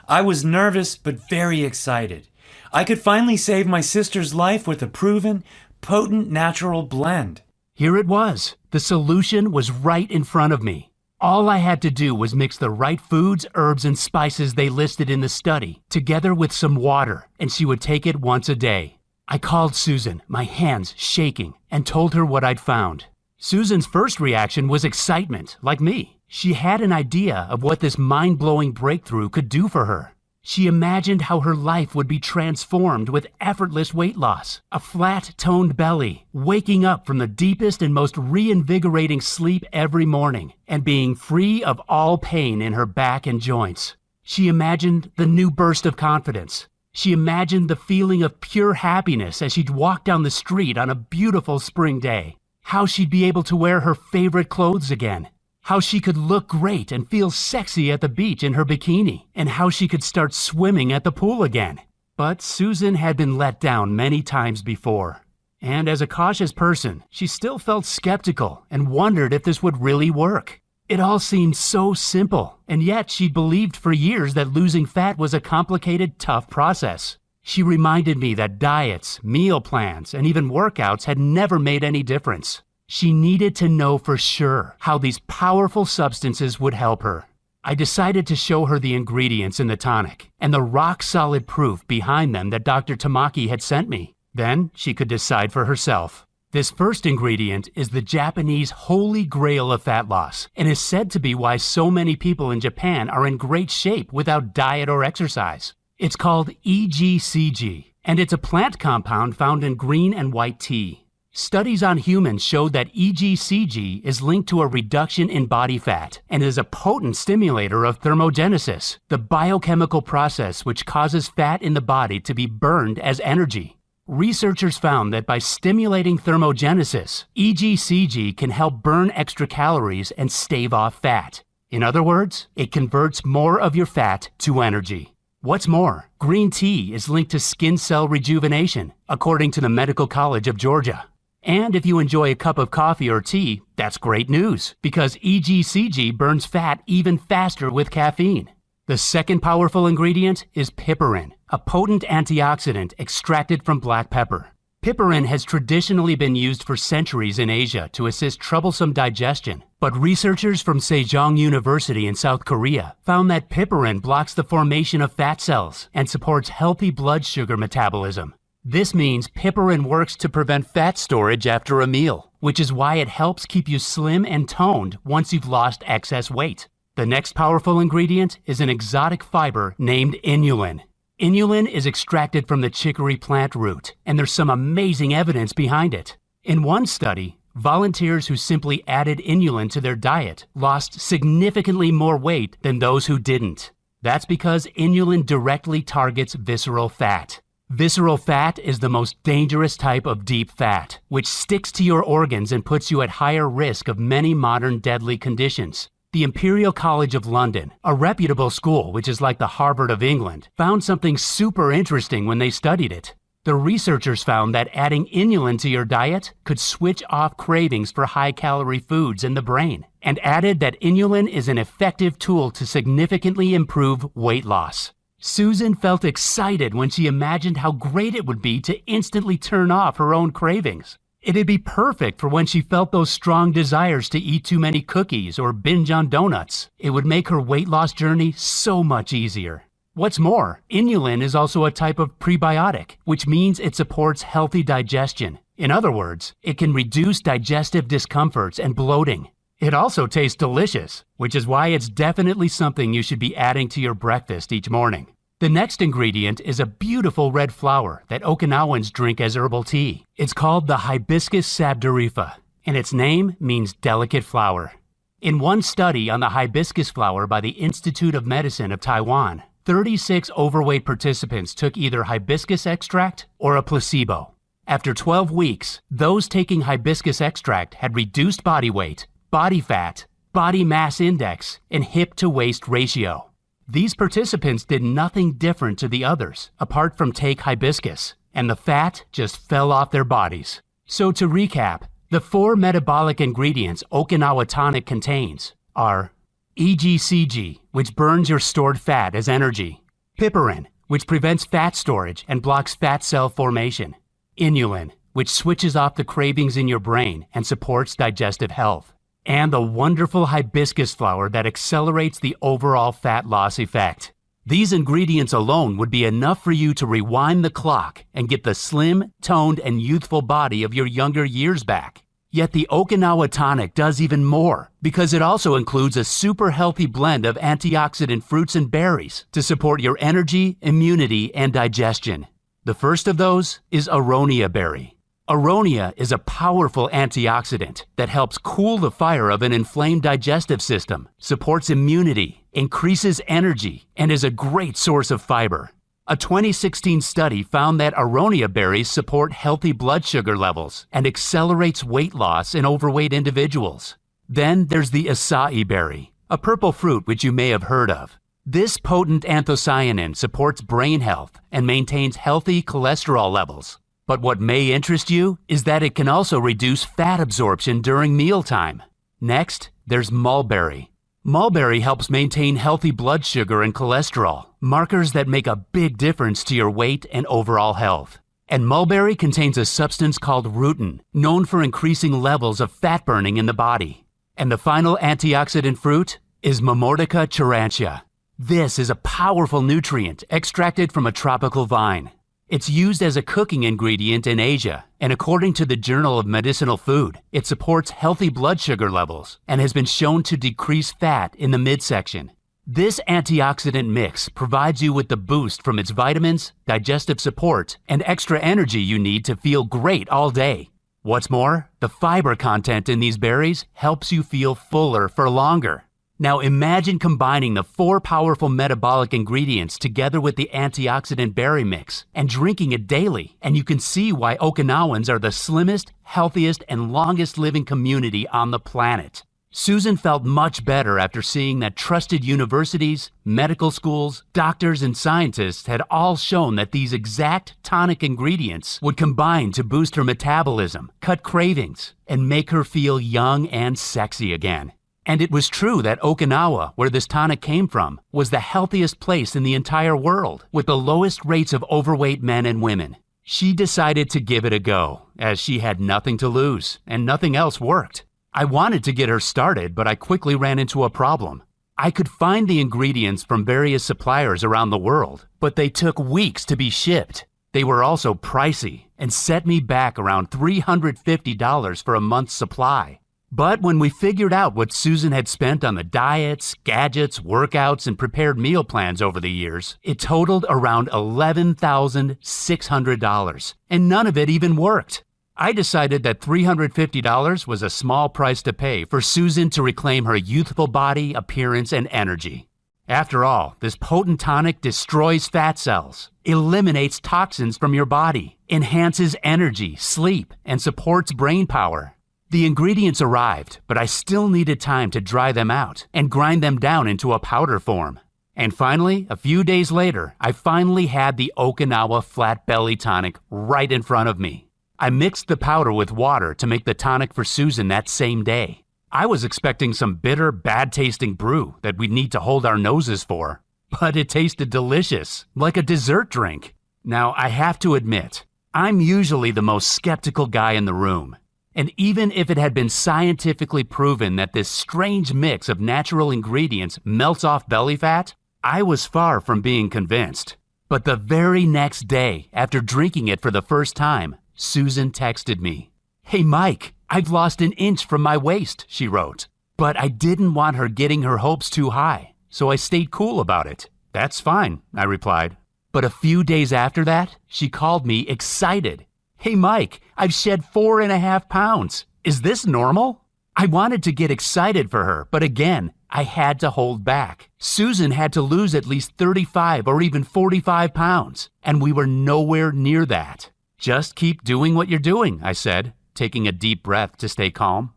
I was nervous but very excited. I could finally save my sister's life with a proven, potent natural blend. Here it was. The solution was right in front of me. All I had to do was mix the right foods, herbs, and spices they listed in the study, together with some water, and she would take it once a day. I called Susan, my hands shaking, and told her what I'd found. Susan's first reaction was excitement, like me. She had an idea of what this mind-blowing breakthrough could do for her. She imagined how her life would be transformed with effortless weight loss, a flat, toned belly, waking up from the deepest and most reinvigorating sleep every morning, and being free of all pain in her back and joints. She imagined the new burst of confidence. She imagined the feeling of pure happiness as she'd walk down the street on a beautiful spring day. How she'd be able to wear her favorite clothes again. How she could look great and feel sexy at the beach in her bikini, and how she could start swimming at the pool again. But Susan had been let down many times before. And as a cautious person, she still felt skeptical and wondered if this would really work. It all seemed so simple, and yet she believed for years that losing fat was a complicated, tough process. She reminded me that diets, meal plans, and even workouts had never made any difference. She needed to know for sure how these powerful substances would help her. I decided to show her the ingredients in the tonic and the rock-solid proof behind them that Dr. Tamaki had sent me. Then she could decide for herself. This first ingredient is the Japanese holy grail of fat loss and is said to be why so many people in Japan are in great shape without diet or exercise. It's called EGCG, and it's a plant compound found in green and white tea. Studies on humans showed that EGCG is linked to a reduction in body fat and is a potent stimulator of thermogenesis, the biochemical process which causes fat in the body to be burned as energy. Researchers found that by stimulating thermogenesis, EGCG can help burn extra calories and stave off fat. In other words, it converts more of your fat to energy. What's more, green tea is linked to skin cell rejuvenation, according to the Medical College of Georgia. And if you enjoy a cup of coffee or tea, that's great news, because EGCG burns fat even faster with caffeine. The second powerful ingredient is piperin, a potent antioxidant extracted from black pepper. Piperin has traditionally been used for centuries in Asia to assist troublesome digestion, but researchers from Sejong University in South Korea found that piperin blocks the formation of fat cells and supports healthy blood sugar metabolism. This means piperin works to prevent fat storage after a meal, which is why it helps keep you slim and toned once you've lost excess weight. The next powerful ingredient is an exotic fiber named inulin. Inulin is extracted from the chicory plant root, and there's some amazing evidence behind it. In one study, volunteers who simply added inulin to their diet lost significantly more weight than those who didn't. That's because inulin directly targets visceral fat. Visceral fat is the most dangerous type of deep fat, which sticks to your organs and puts you at higher risk of many modern deadly conditions. The Imperial College of London, a reputable school which is like the Harvard of England, found something super interesting when they studied it. The researchers found that adding inulin to your diet could switch off cravings for high-calorie foods in the brain, and added that inulin is an effective tool to significantly improve weight loss. Susan felt excited when she imagined how great it would be to instantly turn off her own cravings. It'd be perfect for when she felt those strong desires to eat too many cookies or binge on donuts. It would make her weight loss journey so much easier. What's more, inulin is also a type of prebiotic, which means it supports healthy digestion. In other words, it can reduce digestive discomforts and bloating. It also tastes delicious, which is why it's definitely something you should be adding to your breakfast each morning. The next ingredient is a beautiful red flower that Okinawans drink as herbal tea. It's called the Hibiscus sabdurifa, and its name means delicate flower. In one study on the hibiscus flower by the Institute of Medicine of Taiwan, 36 overweight participants took either hibiscus extract or a placebo. After 12 weeks, those taking hibiscus extract had reduced body weight, body fat, body mass index, and hip-to-waist ratio. These participants did nothing different to the others, apart from take hibiscus, and the fat just fell off their bodies. So to recap, the 4 metabolic ingredients Okinawa Tonic contains are EGCG, which burns your stored fat as energy, piperin, which prevents fat storage and blocks fat cell formation, inulin, which switches off the cravings in your brain and supports digestive health, and the wonderful hibiscus flower that accelerates the overall fat loss effect. These ingredients alone would be enough for you to rewind the clock and get the slim, toned, and youthful body of your younger years back. Yet the Okinawa Tonic does even more because it also includes a super healthy blend of antioxidant fruits and berries to support your energy, immunity, and digestion. The first of those is aronia berry. Aronia is a powerful antioxidant that helps cool the fire of an inflamed digestive system, supports immunity, increases energy, and is a great source of fiber. A 2016 study found that aronia berries support healthy blood sugar levels and accelerates weight loss in overweight individuals. Then there's the acai berry, a purple fruit which you may have heard of. This potent anthocyanin supports brain health and maintains healthy cholesterol levels. But what may interest you is that it can also reduce fat absorption during mealtime. Next, there's mulberry. Mulberry helps maintain healthy blood sugar and cholesterol, markers that make a big difference to your weight and overall health. And mulberry contains a substance called rutin, known for increasing levels of fat burning in the body. And the final antioxidant fruit is Momordica charantia. This is a powerful nutrient extracted from a tropical vine. It's used as a cooking ingredient in Asia, and according to the Journal of Medicinal Food, it supports healthy blood sugar levels and has been shown to decrease fat in the midsection. This antioxidant mix provides you with the boost from its vitamins, digestive support, and extra energy you need to feel great all day. What's more, the fiber content in these berries helps you feel fuller for longer. Now imagine combining the 4 powerful metabolic ingredients together with the antioxidant berry mix and drinking it daily, and you can see why Okinawans are the slimmest, healthiest, and longest living community on the planet. Susan felt much better after seeing that trusted universities, medical schools, doctors, and scientists had all shown that these exact tonic ingredients would combine to boost her metabolism, cut cravings, and make her feel young and sexy again. And it was true that Okinawa, where this tonic came from, was the healthiest place in the entire world, with the lowest rates of overweight men and women. She decided to give it a go, as she had nothing to lose, and nothing else worked. I wanted to get her started, but I quickly ran into a problem. I could find the ingredients from various suppliers around the world, but they took weeks to be shipped. They were also pricey, and set me back around $350 for a month's supply. But when we figured out what Susan had spent on the diets, gadgets, workouts, and prepared meal plans over the years, it totaled around $11,600, and none of it even worked. I decided that $350 was a small price to pay for Susan to reclaim her youthful body, appearance, and energy. After all, this potent tonic destroys fat cells, eliminates toxins from your body, enhances energy, sleep, and supports brain power. The ingredients arrived, but I still needed time to dry them out and grind them down into a powder form. And finally, a few days later, I finally had the Okinawa Flat Belly Tonic right in front of me. I mixed the powder with water to make the tonic for Susan that same day. I was expecting some bitter, bad-tasting brew that we'd need to hold our noses for, but it tasted delicious, like a dessert drink. Now, I have to admit, I'm usually the most skeptical guy in the room. And even if it had been scientifically proven that this strange mix of natural ingredients melts off belly fat, I was far from being convinced. But the very next day, after drinking it for the first time, Susan texted me. "Hey Mike, I've lost an inch from my waist," she wrote. But I didn't want her getting her hopes too high, so I stayed cool about it. "That's fine," I replied. But a few days after that, she called me excited. "Hey Mike, I've shed 4.5 pounds. Is this normal?" I wanted to get excited for her, but again, I had to hold back. Susan had to lose at least 35 or even 45 pounds, and we were nowhere near that. "Just keep doing what you're doing," I said, taking a deep breath to stay calm.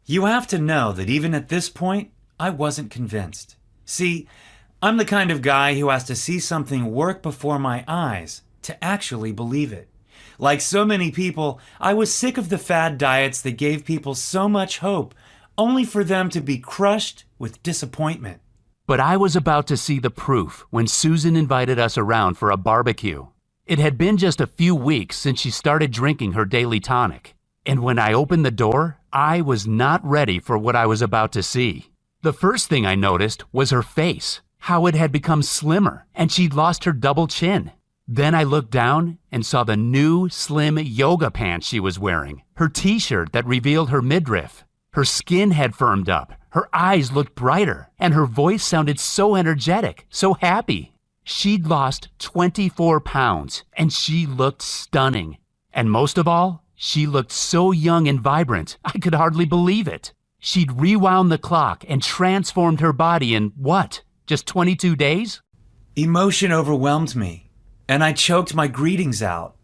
You have to know that even at this point, I wasn't convinced. See, I'm the kind of guy who has to see something work before my eyes to actually believe it. Like so many people, I was sick of the fad diets that gave people so much hope, only for them to be crushed with disappointment. But I was about to see the proof when Susan invited us around for a barbecue. It had been just a few weeks since she started drinking her daily tonic. And when I opened the door, I was not ready for what I was about to see. The first thing I noticed was her face, how it had become slimmer, and she'd lost her double chin. Then I looked down and saw the new, slim yoga pants she was wearing. her t-shirt that revealed her midriff. Her skin had firmed up, her eyes looked brighter, and her voice sounded so energetic, so happy. She'd lost 24 pounds, and she looked stunning. And most of all, she looked so young and vibrant, I could hardly believe it. She'd rewound the clock and transformed her body in, what, just 22 days? Emotion overwhelmed me, and I choked my greetings out,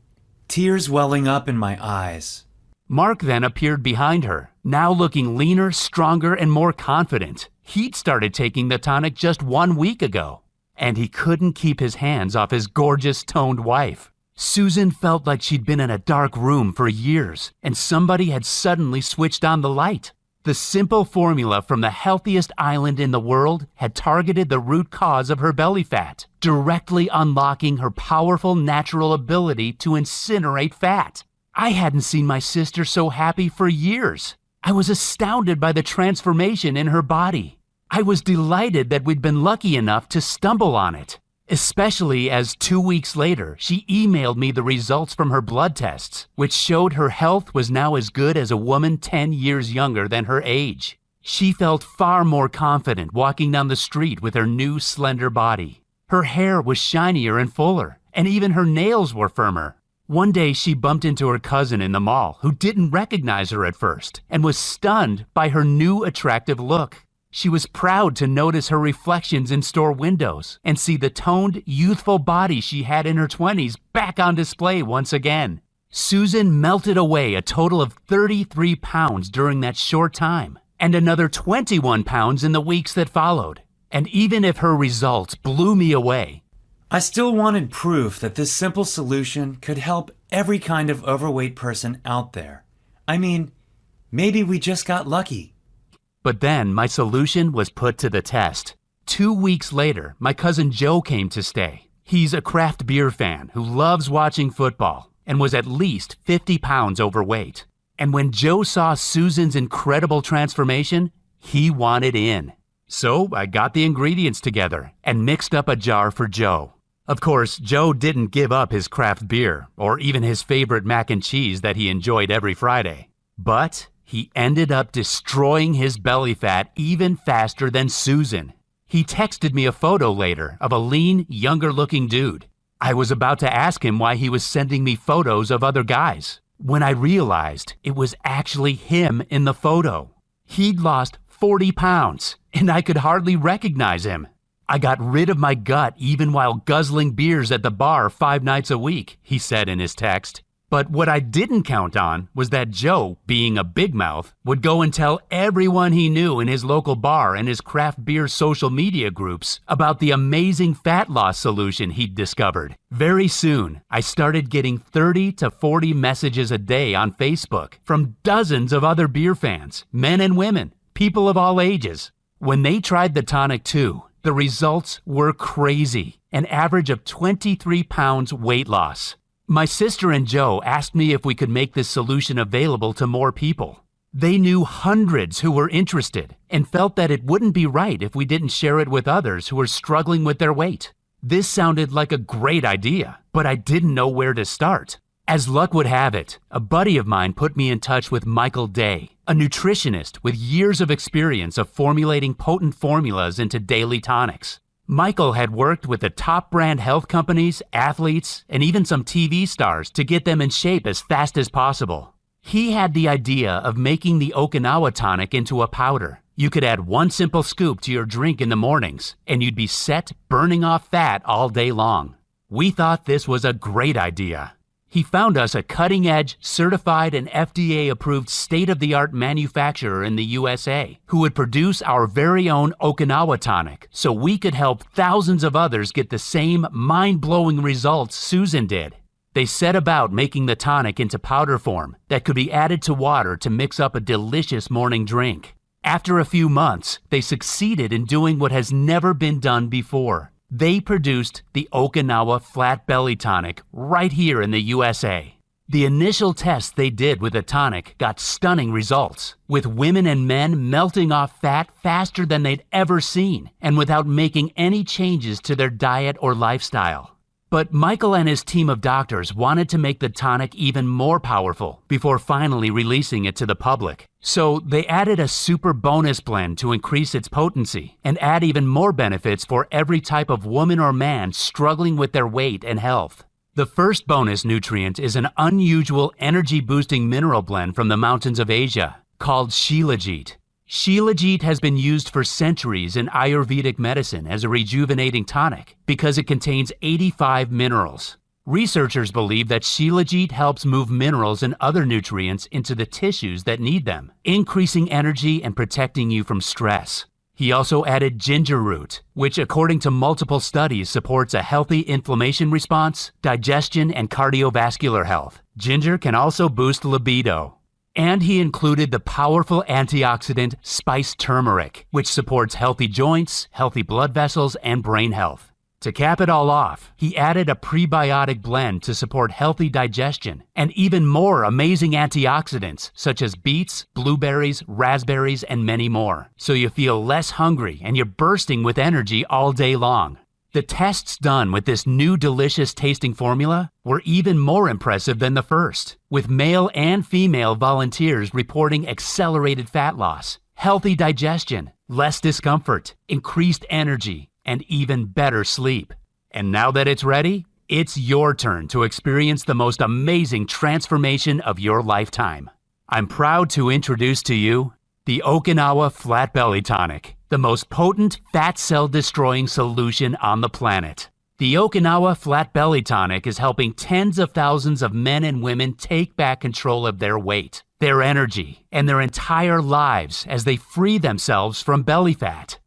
tears welling up in my eyes. Mark then appeared behind her, now looking leaner, stronger, and more confident. He'd started taking the tonic just 1 week ago, and he couldn't keep his hands off his gorgeous, toned wife. Susan felt like she'd been in a dark room for years, and somebody had suddenly switched on the light. The simple formula from the healthiest island in the world had targeted the root cause of her belly fat, directly unlocking her powerful natural ability to incinerate fat. I hadn't seen my sister so happy for years. I was astounded by the transformation in her body. I was delighted that we'd been lucky enough to stumble on it, especially as 2 weeks later, she emailed me the results from her blood tests, which showed her health was now as good as a woman 10 years younger than her age. She felt far more confident walking down the street with her new slender body. Her hair was shinier and fuller, and even her nails were firmer. One day she bumped into her cousin in the mall who didn't recognize her at first and was stunned by her new attractive look. She was proud to notice her reflections in store windows and see the toned, youthful body she had in her 20s back on display once again. Susan melted away a total of 33 pounds during that short time, and another 21 pounds in the weeks that followed. And even if her results blew me away, I still wanted proof that this simple solution could help every kind of overweight person out there. I mean, maybe we just got lucky. But then my solution was put to the test. 2 weeks later, my cousin Joe came to stay. He's a craft beer fan who loves watching football and was at least 50 pounds overweight. And when Joe saw Susan's incredible transformation, he wanted in. So I got the ingredients together and mixed up a jar for Joe. Of course, Joe didn't give up his craft beer or even his favorite mac and cheese that he enjoyed every Friday. But he ended up destroying his belly fat even faster than Susan. He texted me a photo later of a lean, younger-looking dude. I was about to ask him why he was sending me photos of other guys, when I realized it was actually him in the photo. He'd lost 40 pounds, and I could hardly recognize him. I got rid of my gut even while guzzling beers at the bar 5 nights a week, he said in his text. But what I didn't count on was that Joe, being a big mouth, would go and tell everyone he knew in his local bar and his craft beer social media groups about the amazing fat loss solution he'd discovered. Very soon, I started getting 30 to 40 messages a day on Facebook from dozens of other beer fans, men and women, people of all ages. When they tried the tonic too, the results were crazy, an average of 23 pounds weight loss. My sister and Joe asked me if we could make this solution available to more people. They knew hundreds who were interested and felt that it wouldn't be right if we didn't share it with others who were struggling with their weight. This sounded like a great idea, but I didn't know where to start. As luck would have it, a buddy of mine put me in touch with Michael Day, a nutritionist with years of experience of formulating potent formulas into daily tonics. Michael had worked with the top brand health companies, athletes, and even some TV stars to get them in shape as fast as possible. He had the idea of making the Okinawa tonic into a powder. You could add 1 simple scoop to your drink in the mornings, and you'd be set burning off fat all day long. We thought this was a great idea. He found us a cutting-edge, certified and FDA-approved state-of-the-art manufacturer in the USA who would produce our very own Okinawa tonic so we could help thousands of others get the same mind-blowing results Susan did. They set about making the tonic into powder form that could be added to water to mix up a delicious morning drink. After a few months, they succeeded in doing what has never been done before. They produced the Okinawa Flat Belly Tonic right here in the USA. The initial tests they did with the tonic got stunning results, with women and men melting off fat faster than they'd ever seen and without making any changes to their diet or lifestyle. But Michael and his team of doctors wanted to make the tonic even more powerful before finally releasing it to the public. So they added a super bonus blend to increase its potency and add even more benefits for every type of woman or man struggling with their weight and health. The first bonus nutrient is an unusual energy-boosting mineral blend from the mountains of Asia called Shilajit. Shilajit has been used for centuries in Ayurvedic medicine as a rejuvenating tonic because it contains 85 minerals. Researchers believe that Shilajit helps move minerals and other nutrients into the tissues that need them, increasing energy and protecting you from stress. He also added ginger root, which according to multiple studies supports a healthy inflammation response, digestion, and cardiovascular health. Ginger can also boost libido. And he included the powerful antioxidant spiced turmeric, which supports healthy joints, healthy blood vessels, and brain health. To cap it all off, he added a prebiotic blend to support healthy digestion and even more amazing antioxidants such as beets, blueberries, raspberries, and many more, so you feel less hungry and you're bursting with energy all day long. The tests done with this new delicious tasting formula were even more impressive than the first, with male and female volunteers reporting accelerated fat loss, healthy digestion, less discomfort, increased energy, and even better sleep. And now that it's ready, it's your turn to experience the most amazing transformation of your lifetime. I'm proud to introduce to you the Okinawa Flat Belly Tonic, the most potent fat cell destroying solution on the planet. The Okinawa Flat Belly Tonic is helping tens of thousands of men and women take back control of their weight, their energy, and their entire lives as they free themselves from belly fat.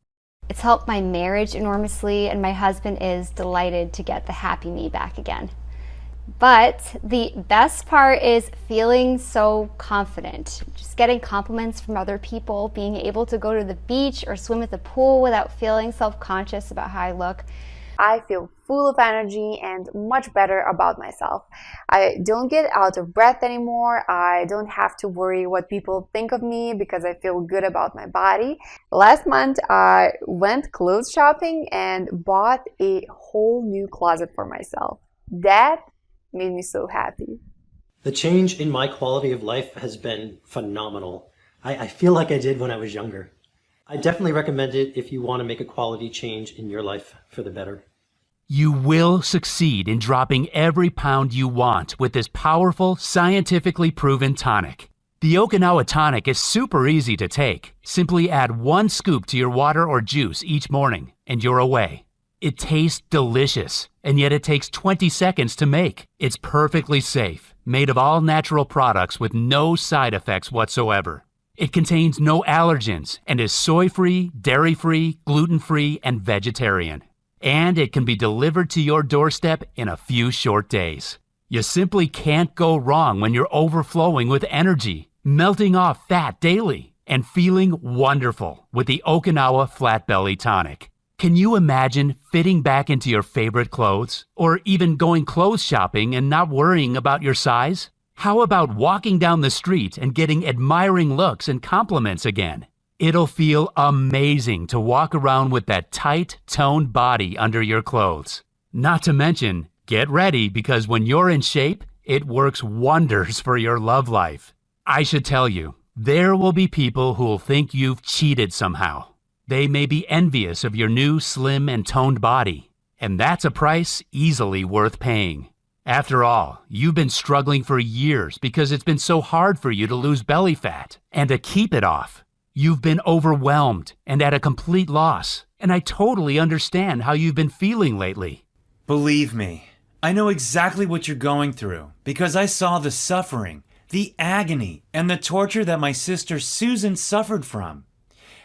It's helped my marriage enormously, and my husband is delighted to get the happy me back again. But the best part is feeling so confident. Just getting compliments from other people, being able to go to the beach or swim at the pool without feeling self-conscious about how I look. I feel full of energy and much better about myself. I don't get out of breath anymore. I don't have to worry what people think of me because I feel good about my body. Last month, I went clothes shopping and bought a whole new closet for myself. That made me so happy. The change in my quality of life has been phenomenal. I feel like I did when I was younger. I definitely recommend it if you want to make a quality change in your life for the better. You will succeed in dropping every pound you want with this powerful, scientifically proven tonic. The Okinawa tonic is super easy to take. Simply add 1 scoop to your water or juice each morning, and you're away. It tastes delicious, and yet it takes 20 seconds to make. It's perfectly safe, made of all natural products with no side effects whatsoever. It contains no allergens and is soy-free, dairy-free, gluten-free, and vegetarian. And it can be delivered to your doorstep in a few short days. You simply can't go wrong when you're overflowing with energy, melting off fat daily, and feeling wonderful with the Okinawa Flat Belly Tonic. Can you imagine fitting back into your favorite clothes? Or even going clothes shopping and not worrying about your size? How about walking down the street and getting admiring looks and compliments again? It'll feel amazing to walk around with that tight, toned body under your clothes. Not to mention, get ready because when you're in shape, it works wonders for your love life. I should tell you, there will be people who will think you've cheated somehow. They may be envious of your new slim and toned body, and that's a price easily worth paying. After all, you've been struggling for years because it's been so hard for you to lose belly fat and to keep it off. You've been overwhelmed and at a complete loss, and I totally understand how you've been feeling lately. Believe me, I know exactly what you're going through because I saw the suffering, the agony, and the torture that my sister Susan suffered from.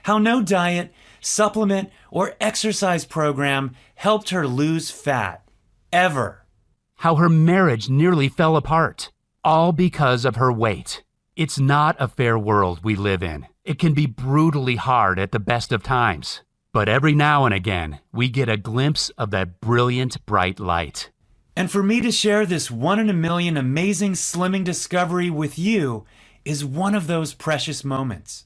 How no diet, supplement, or exercise program helped her lose fat. Ever. How her marriage nearly fell apart, all because of her weight. It's not a fair world we live in. It can be brutally hard at the best of times. But every now and again, we get a glimpse of that brilliant, bright light. And for me to share this 1 in a million amazing slimming discovery with you is one of those precious moments.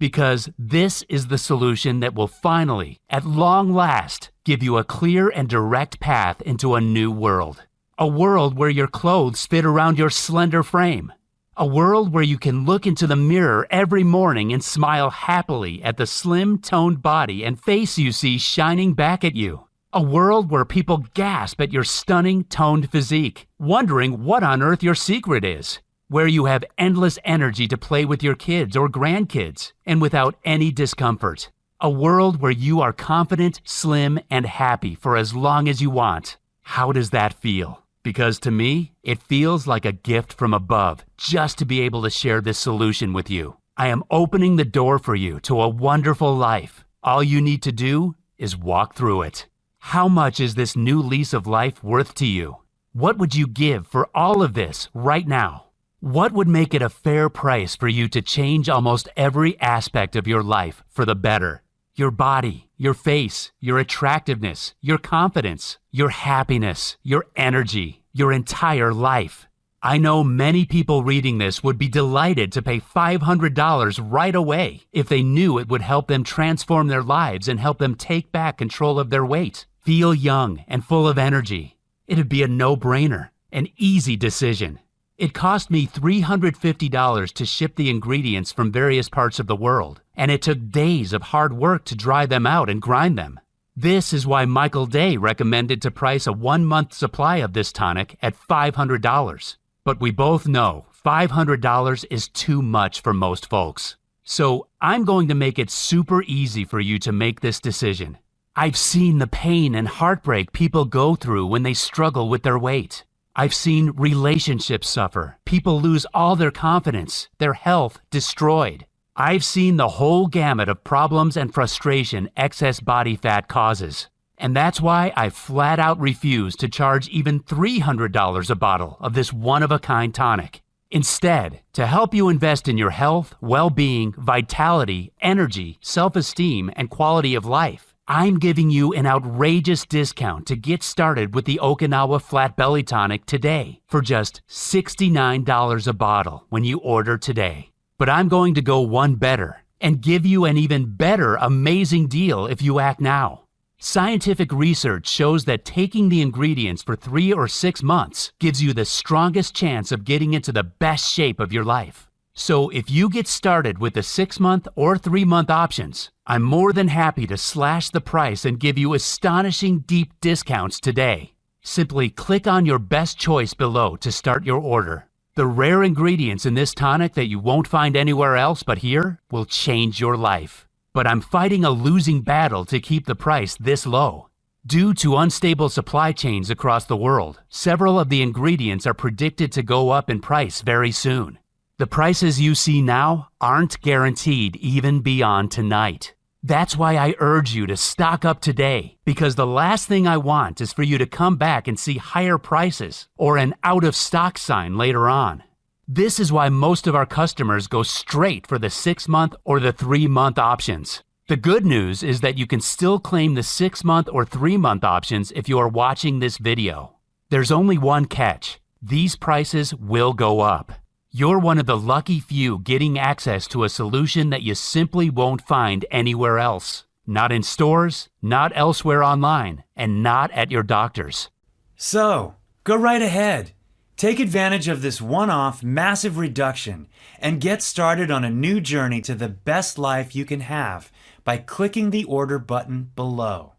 Because this is the solution that will finally, at long last, give you a clear and direct path into a new world. A world where your clothes fit around your slender frame. A world where you can look into the mirror every morning and smile happily at the slim, toned body and face you see shining back at you. A world where people gasp at your stunning, toned physique, wondering what on earth your secret is. Where you have endless energy to play with your kids or grandkids, and without any discomfort. A world where you are confident, slim, and happy for as long as you want. How does that feel? Because to me, it feels like a gift from above just to be able to share this solution with you. I am opening the door for you to a wonderful life. All you need to do is walk through it. How much is this new lease of life worth to you? What would you give for all of this right now? What would make it a fair price for you to change almost every aspect of your life for the better? Your body, your face, your attractiveness, your confidence, your happiness, your energy, your entire life. I know many people reading this would be delighted to pay $500 right away if they knew it would help them transform their lives and help them take back control of their weight, feel young and full of energy. It'd be a no-brainer, an easy decision. It cost me $350 to ship the ingredients from various parts of the world, and it took days of hard work to dry them out and grind them. This is why Michael Day recommended to price a 1-month supply of this tonic at $500. But we both know $500 is too much for most folks. So I'm going to make it super easy for you to make this decision. I've seen the pain and heartbreak people go through when they struggle with their weight. I've seen relationships suffer, people lose all their confidence, their health destroyed. I've seen the whole gamut of problems and frustration excess body fat causes. And that's why I flat out refuse to charge even $300 a bottle of this one-of-a-kind tonic. Instead, to help you invest in your health, well-being, vitality, energy, self-esteem, and quality of life, I'm giving you an outrageous discount to get started with the Okinawa Flat Belly Tonic today for just $69 a bottle when you order today. But I'm going to go one better and give you an even better amazing deal if you act now. Scientific research shows that taking the ingredients for 3 or 6 months gives you the strongest chance of getting into the best shape of your life. So if you get started with the 6-month or 3-month options, I'm more than happy to slash the price and give you astonishing deep discounts today. Simply click on your best choice below to start your order. The rare ingredients in this tonic that you won't find anywhere else but here will change your life. But I'm fighting a losing battle to keep the price this low. Due to unstable supply chains across the world, several of the ingredients are predicted to go up in price very soon. The prices you see now aren't guaranteed even beyond tonight. That's why I urge you to stock up today, because the last thing I want is for you to come back and see higher prices or an out of stock sign later on. This is why most of our customers go straight for the 6-month or the 3-month options. The good news is that you can still claim the 6-month or 3-month options if you are watching this video. There's only one catch. These prices will go up. You're one of the lucky few getting access to a solution that you simply won't find anywhere else. Not in stores, not elsewhere online, and not at your doctor's. So, go right ahead. Take advantage of this one-off massive reduction and get started on a new journey to the best life you can have by clicking the order button below.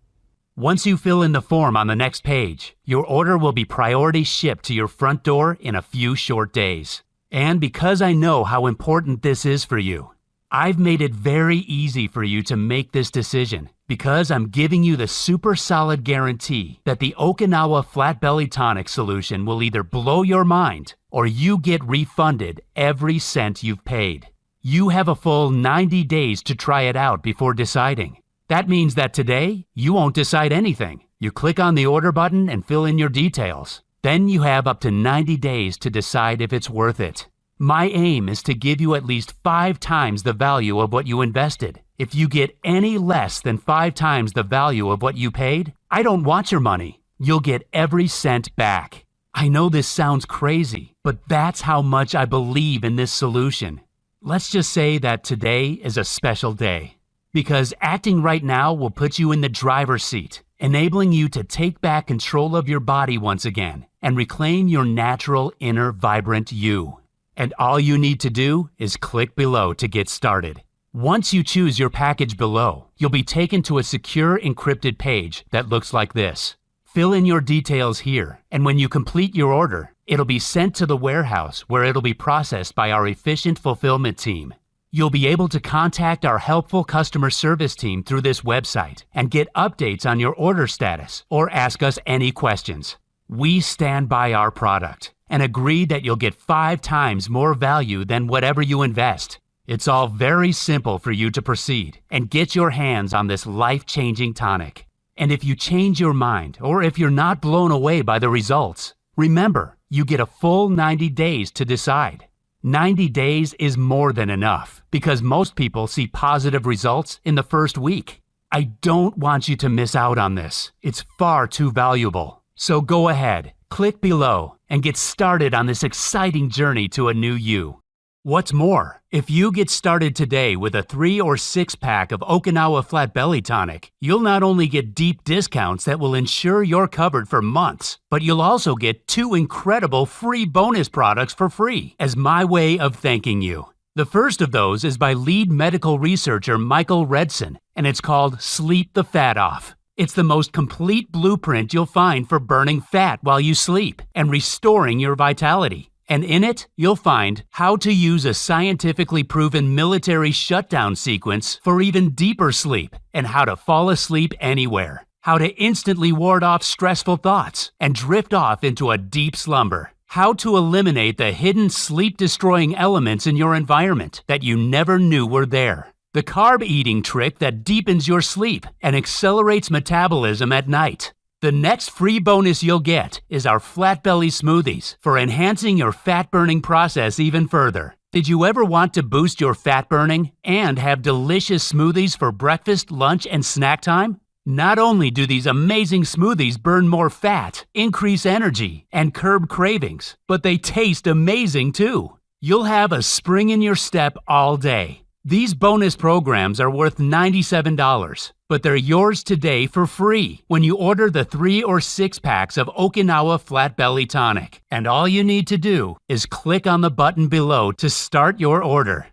Once you fill in the form on the next page, your order will be priority shipped to your front door in a few short days. And because I know how important this is for you, I've made it very easy for you to make this decision because I'm giving you the super solid guarantee that the Okinawa Flat Belly Tonic solution will either blow your mind or you get refunded every cent you've paid. You have a full 90 days to try it out before deciding. That means that today, you won't decide anything. You click on the order button and fill in your details. Then you have up to 90 days to decide if it's worth it. My aim is to give you at least 5 times the value of what you invested. If you get any less than 5 times the value of what you paid, I don't want your money. You'll get every cent back. I know this sounds crazy, but that's how much I believe in this solution. Let's just say that today is a special day, because acting right now will put you in the driver's seat, enabling you to take back control of your body once again and reclaim your natural inner vibrant you. And all you need to do is click below to get started. Once you choose your package below, you'll be taken to a secure encrypted page that looks like this. Fill in your details here, and when you complete your order, it'll be sent to the warehouse where it'll be processed by our efficient fulfillment team. You'll be able to contact our helpful customer service team through this website and get updates on your order status or ask us any questions. We stand by our product and agree that you'll get 5 times more value than whatever you invest. It's all very simple for you to proceed and get your hands on this life-changing tonic. And if you change your mind or if you're not blown away by the results, remember, you get a full 90 days to decide. 90 days is more than enough because most people see positive results in the first week. I don't want you to miss out on this. It's far too valuable. So go ahead, click below, and get started on this exciting journey to a new you. What's more, if you get started today with a 3 or 6 pack of Okinawa Flat Belly Tonic, you'll not only get deep discounts that will ensure you're covered for months, but you'll also get 2 incredible free bonus products for free as my way of thanking you. The first of those is by lead medical researcher Michael Redson, and it's called Sleep the Fat Off. It's the most complete blueprint you'll find for burning fat while you sleep and restoring your vitality. And in it, you'll find how to use a scientifically proven military shutdown sequence for even deeper sleep and how to fall asleep anywhere, how to instantly ward off stressful thoughts and drift off into a deep slumber, how to eliminate the hidden sleep-destroying elements in your environment that you never knew were there, the carb eating trick that deepens your sleep and accelerates metabolism at night. The next free bonus you'll get is our flat belly smoothies for enhancing your fat burning process even further. Did you ever want to boost your fat burning and have delicious smoothies for breakfast, lunch, and snack time? Not only do these amazing smoothies burn more fat, increase energy, and curb cravings, but they taste amazing too. You'll have a spring in your step all day. These bonus programs are worth $97, but they're yours today for free when you order the 3 or 6 packs of Okinawa Flat Belly Tonic. And all you need to do is click on the button below to start your order.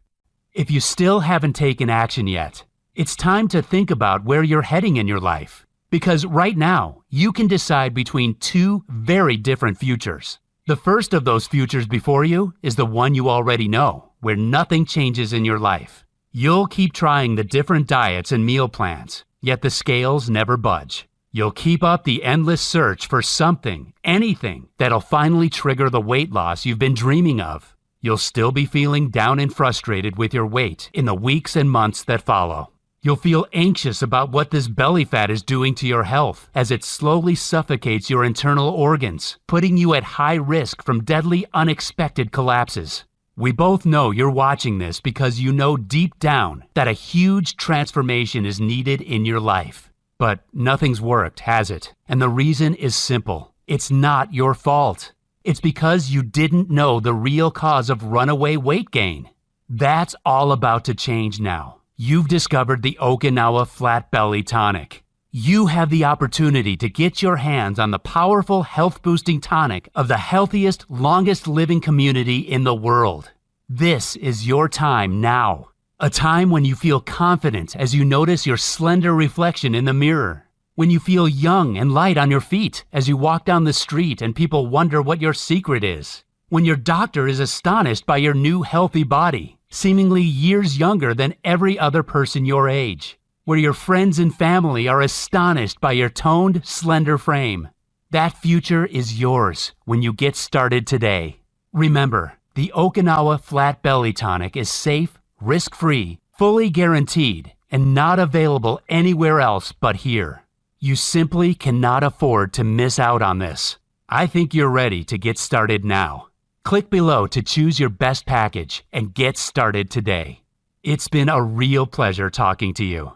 If you still haven't taken action yet, it's time to think about where you're heading in your life. Because right now, you can decide between 2 very different futures. The first of those futures before you is the one you already know, where nothing changes in your life. You'll keep trying the different diets and meal plans, yet the scales never budge. You'll keep up the endless search for something, anything, that'll finally trigger the weight loss you've been dreaming of. You'll still be feeling down and frustrated with your weight in the weeks and months that follow. You'll feel anxious about what this belly fat is doing to your health as it slowly suffocates your internal organs, putting you at high risk from deadly unexpected collapses. We both know you're watching this because you know deep down that a huge transformation is needed in your life. But nothing's worked, has it? And the reason is simple. It's not your fault. It's because you didn't know the real cause of runaway weight gain. That's all about to change now. You've discovered the Okinawa Flat Belly Tonic. You have the opportunity to get your hands on the powerful health-boosting tonic of the healthiest, longest-living community in the world. This is your time now. A time when you feel confident as you notice your slender reflection in the mirror. When you feel young and light on your feet as you walk down the street and people wonder what your secret is. When your doctor is astonished by your new healthy body, seemingly years younger than every other person your age. Where your friends and family are astonished by your toned, slender frame. That future is yours when you get started today. Remember, the Okinawa Flat Belly Tonic is safe, risk-free, fully guaranteed, and not available anywhere else but here. You simply cannot afford to miss out on this. I think you're ready to get started now. Click below to choose your best package and get started today. It's been a real pleasure talking to you.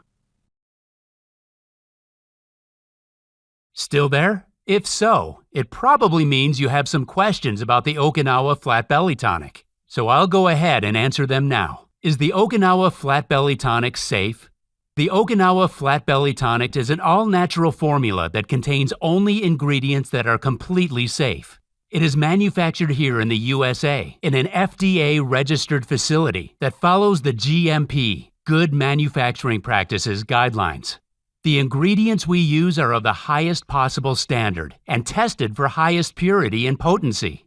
Still there? If so, it probably means you have some questions about the Okinawa Flat Belly Tonic. so I'll go ahead and answer them now. Is the Okinawa Flat Belly Tonic safe? The Okinawa Flat Belly Tonic is an all-natural formula that contains only ingredients that are completely safe. It is manufactured here in the USA in an FDA-registered facility that follows the GMP, Good Manufacturing Practices guidelines. The ingredients we use are of the highest possible standard and tested for highest purity and potency.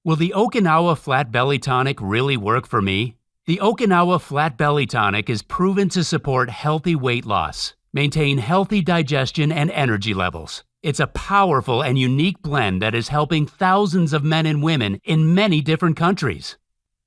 Will the Okinawa Flat Belly Tonic really work for me? The Okinawa Flat Belly Tonic is proven to support healthy weight loss, maintain healthy digestion and energy levels. It's a powerful and unique blend that is helping thousands of men and women in many different countries.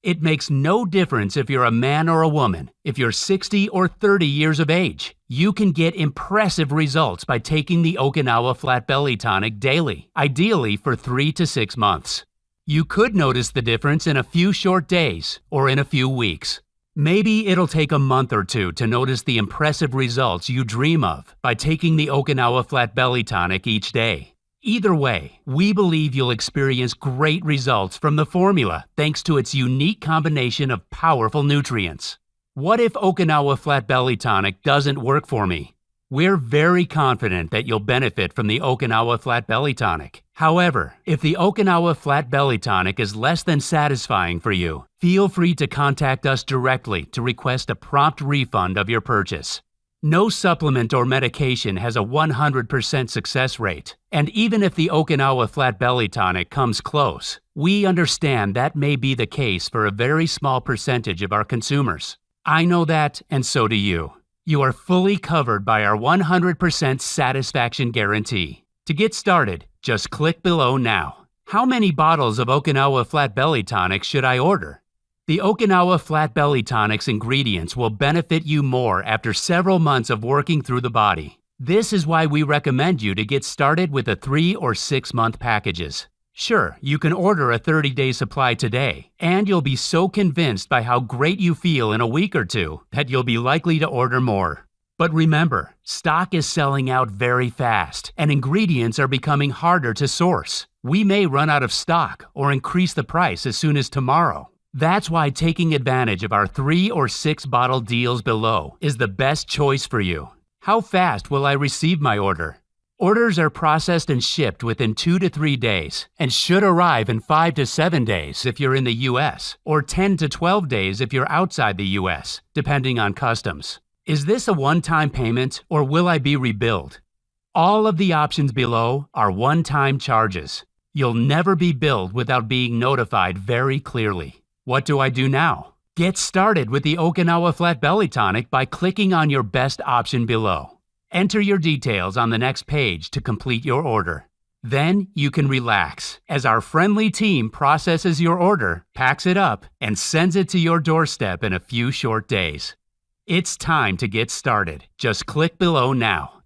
It makes no difference if you're a man or a woman, if you're 60 or 30 years of age. You can get impressive results by taking the Okinawa Flat Belly Tonic daily, ideally for 3 to 6 months. You could notice the difference in a few short days or in a few weeks. Maybe it'll take a month or two to notice the impressive results you dream of by taking the Okinawa Flat Belly Tonic each day. Either way, we believe you'll experience great results from the formula thanks to its unique combination of powerful nutrients. What if Okinawa Flat Belly Tonic doesn't work for me? We're very confident that you'll benefit from the Okinawa Flat Belly Tonic. However, if the Okinawa Flat Belly Tonic is less than satisfying for you, feel free to contact us directly to request a prompt refund of your purchase. No supplement or medication has a 100% success rate, and even if the Okinawa Flat Belly Tonic comes close, we understand that may be the case for a very small percentage of our consumers. I know that, and so do you. You are fully covered by our 100% satisfaction guarantee. To get started, just click below now. How many bottles of Okinawa Flat Belly Tonic should I order? The Okinawa Flat Belly Tonic's ingredients will benefit you more after several months of working through the body. This is why we recommend you to get started with the 3 or 6 month packages. Sure, you can order a 30-day supply today, and you'll be so convinced by how great you feel in a week or two that you'll be likely to order more. But remember, stock is selling out very fast, and ingredients are becoming harder to source. We may run out of stock or increase the price as soon as tomorrow. That's why taking advantage of our 3 or 6 bottle deals below is the best choice for you. How fast will I receive my order? Orders are processed and shipped within 2 to 3 days and should arrive in 5 to 7 days if you're in the US, or 10 to 12 days if you're outside the US, depending on customs. Is this a one-time payment or will I be rebilled? All of the options below are one-time charges. You'll never be billed without being notified very clearly. What do I do now? Get started with the Okinawa Flat Belly Tonic by clicking on your best option below. Enter your details on the next page to complete your order. Then you can relax as our friendly team processes your order, packs it up, and sends it to your doorstep in a few short days. It's time to get started. Just click below now.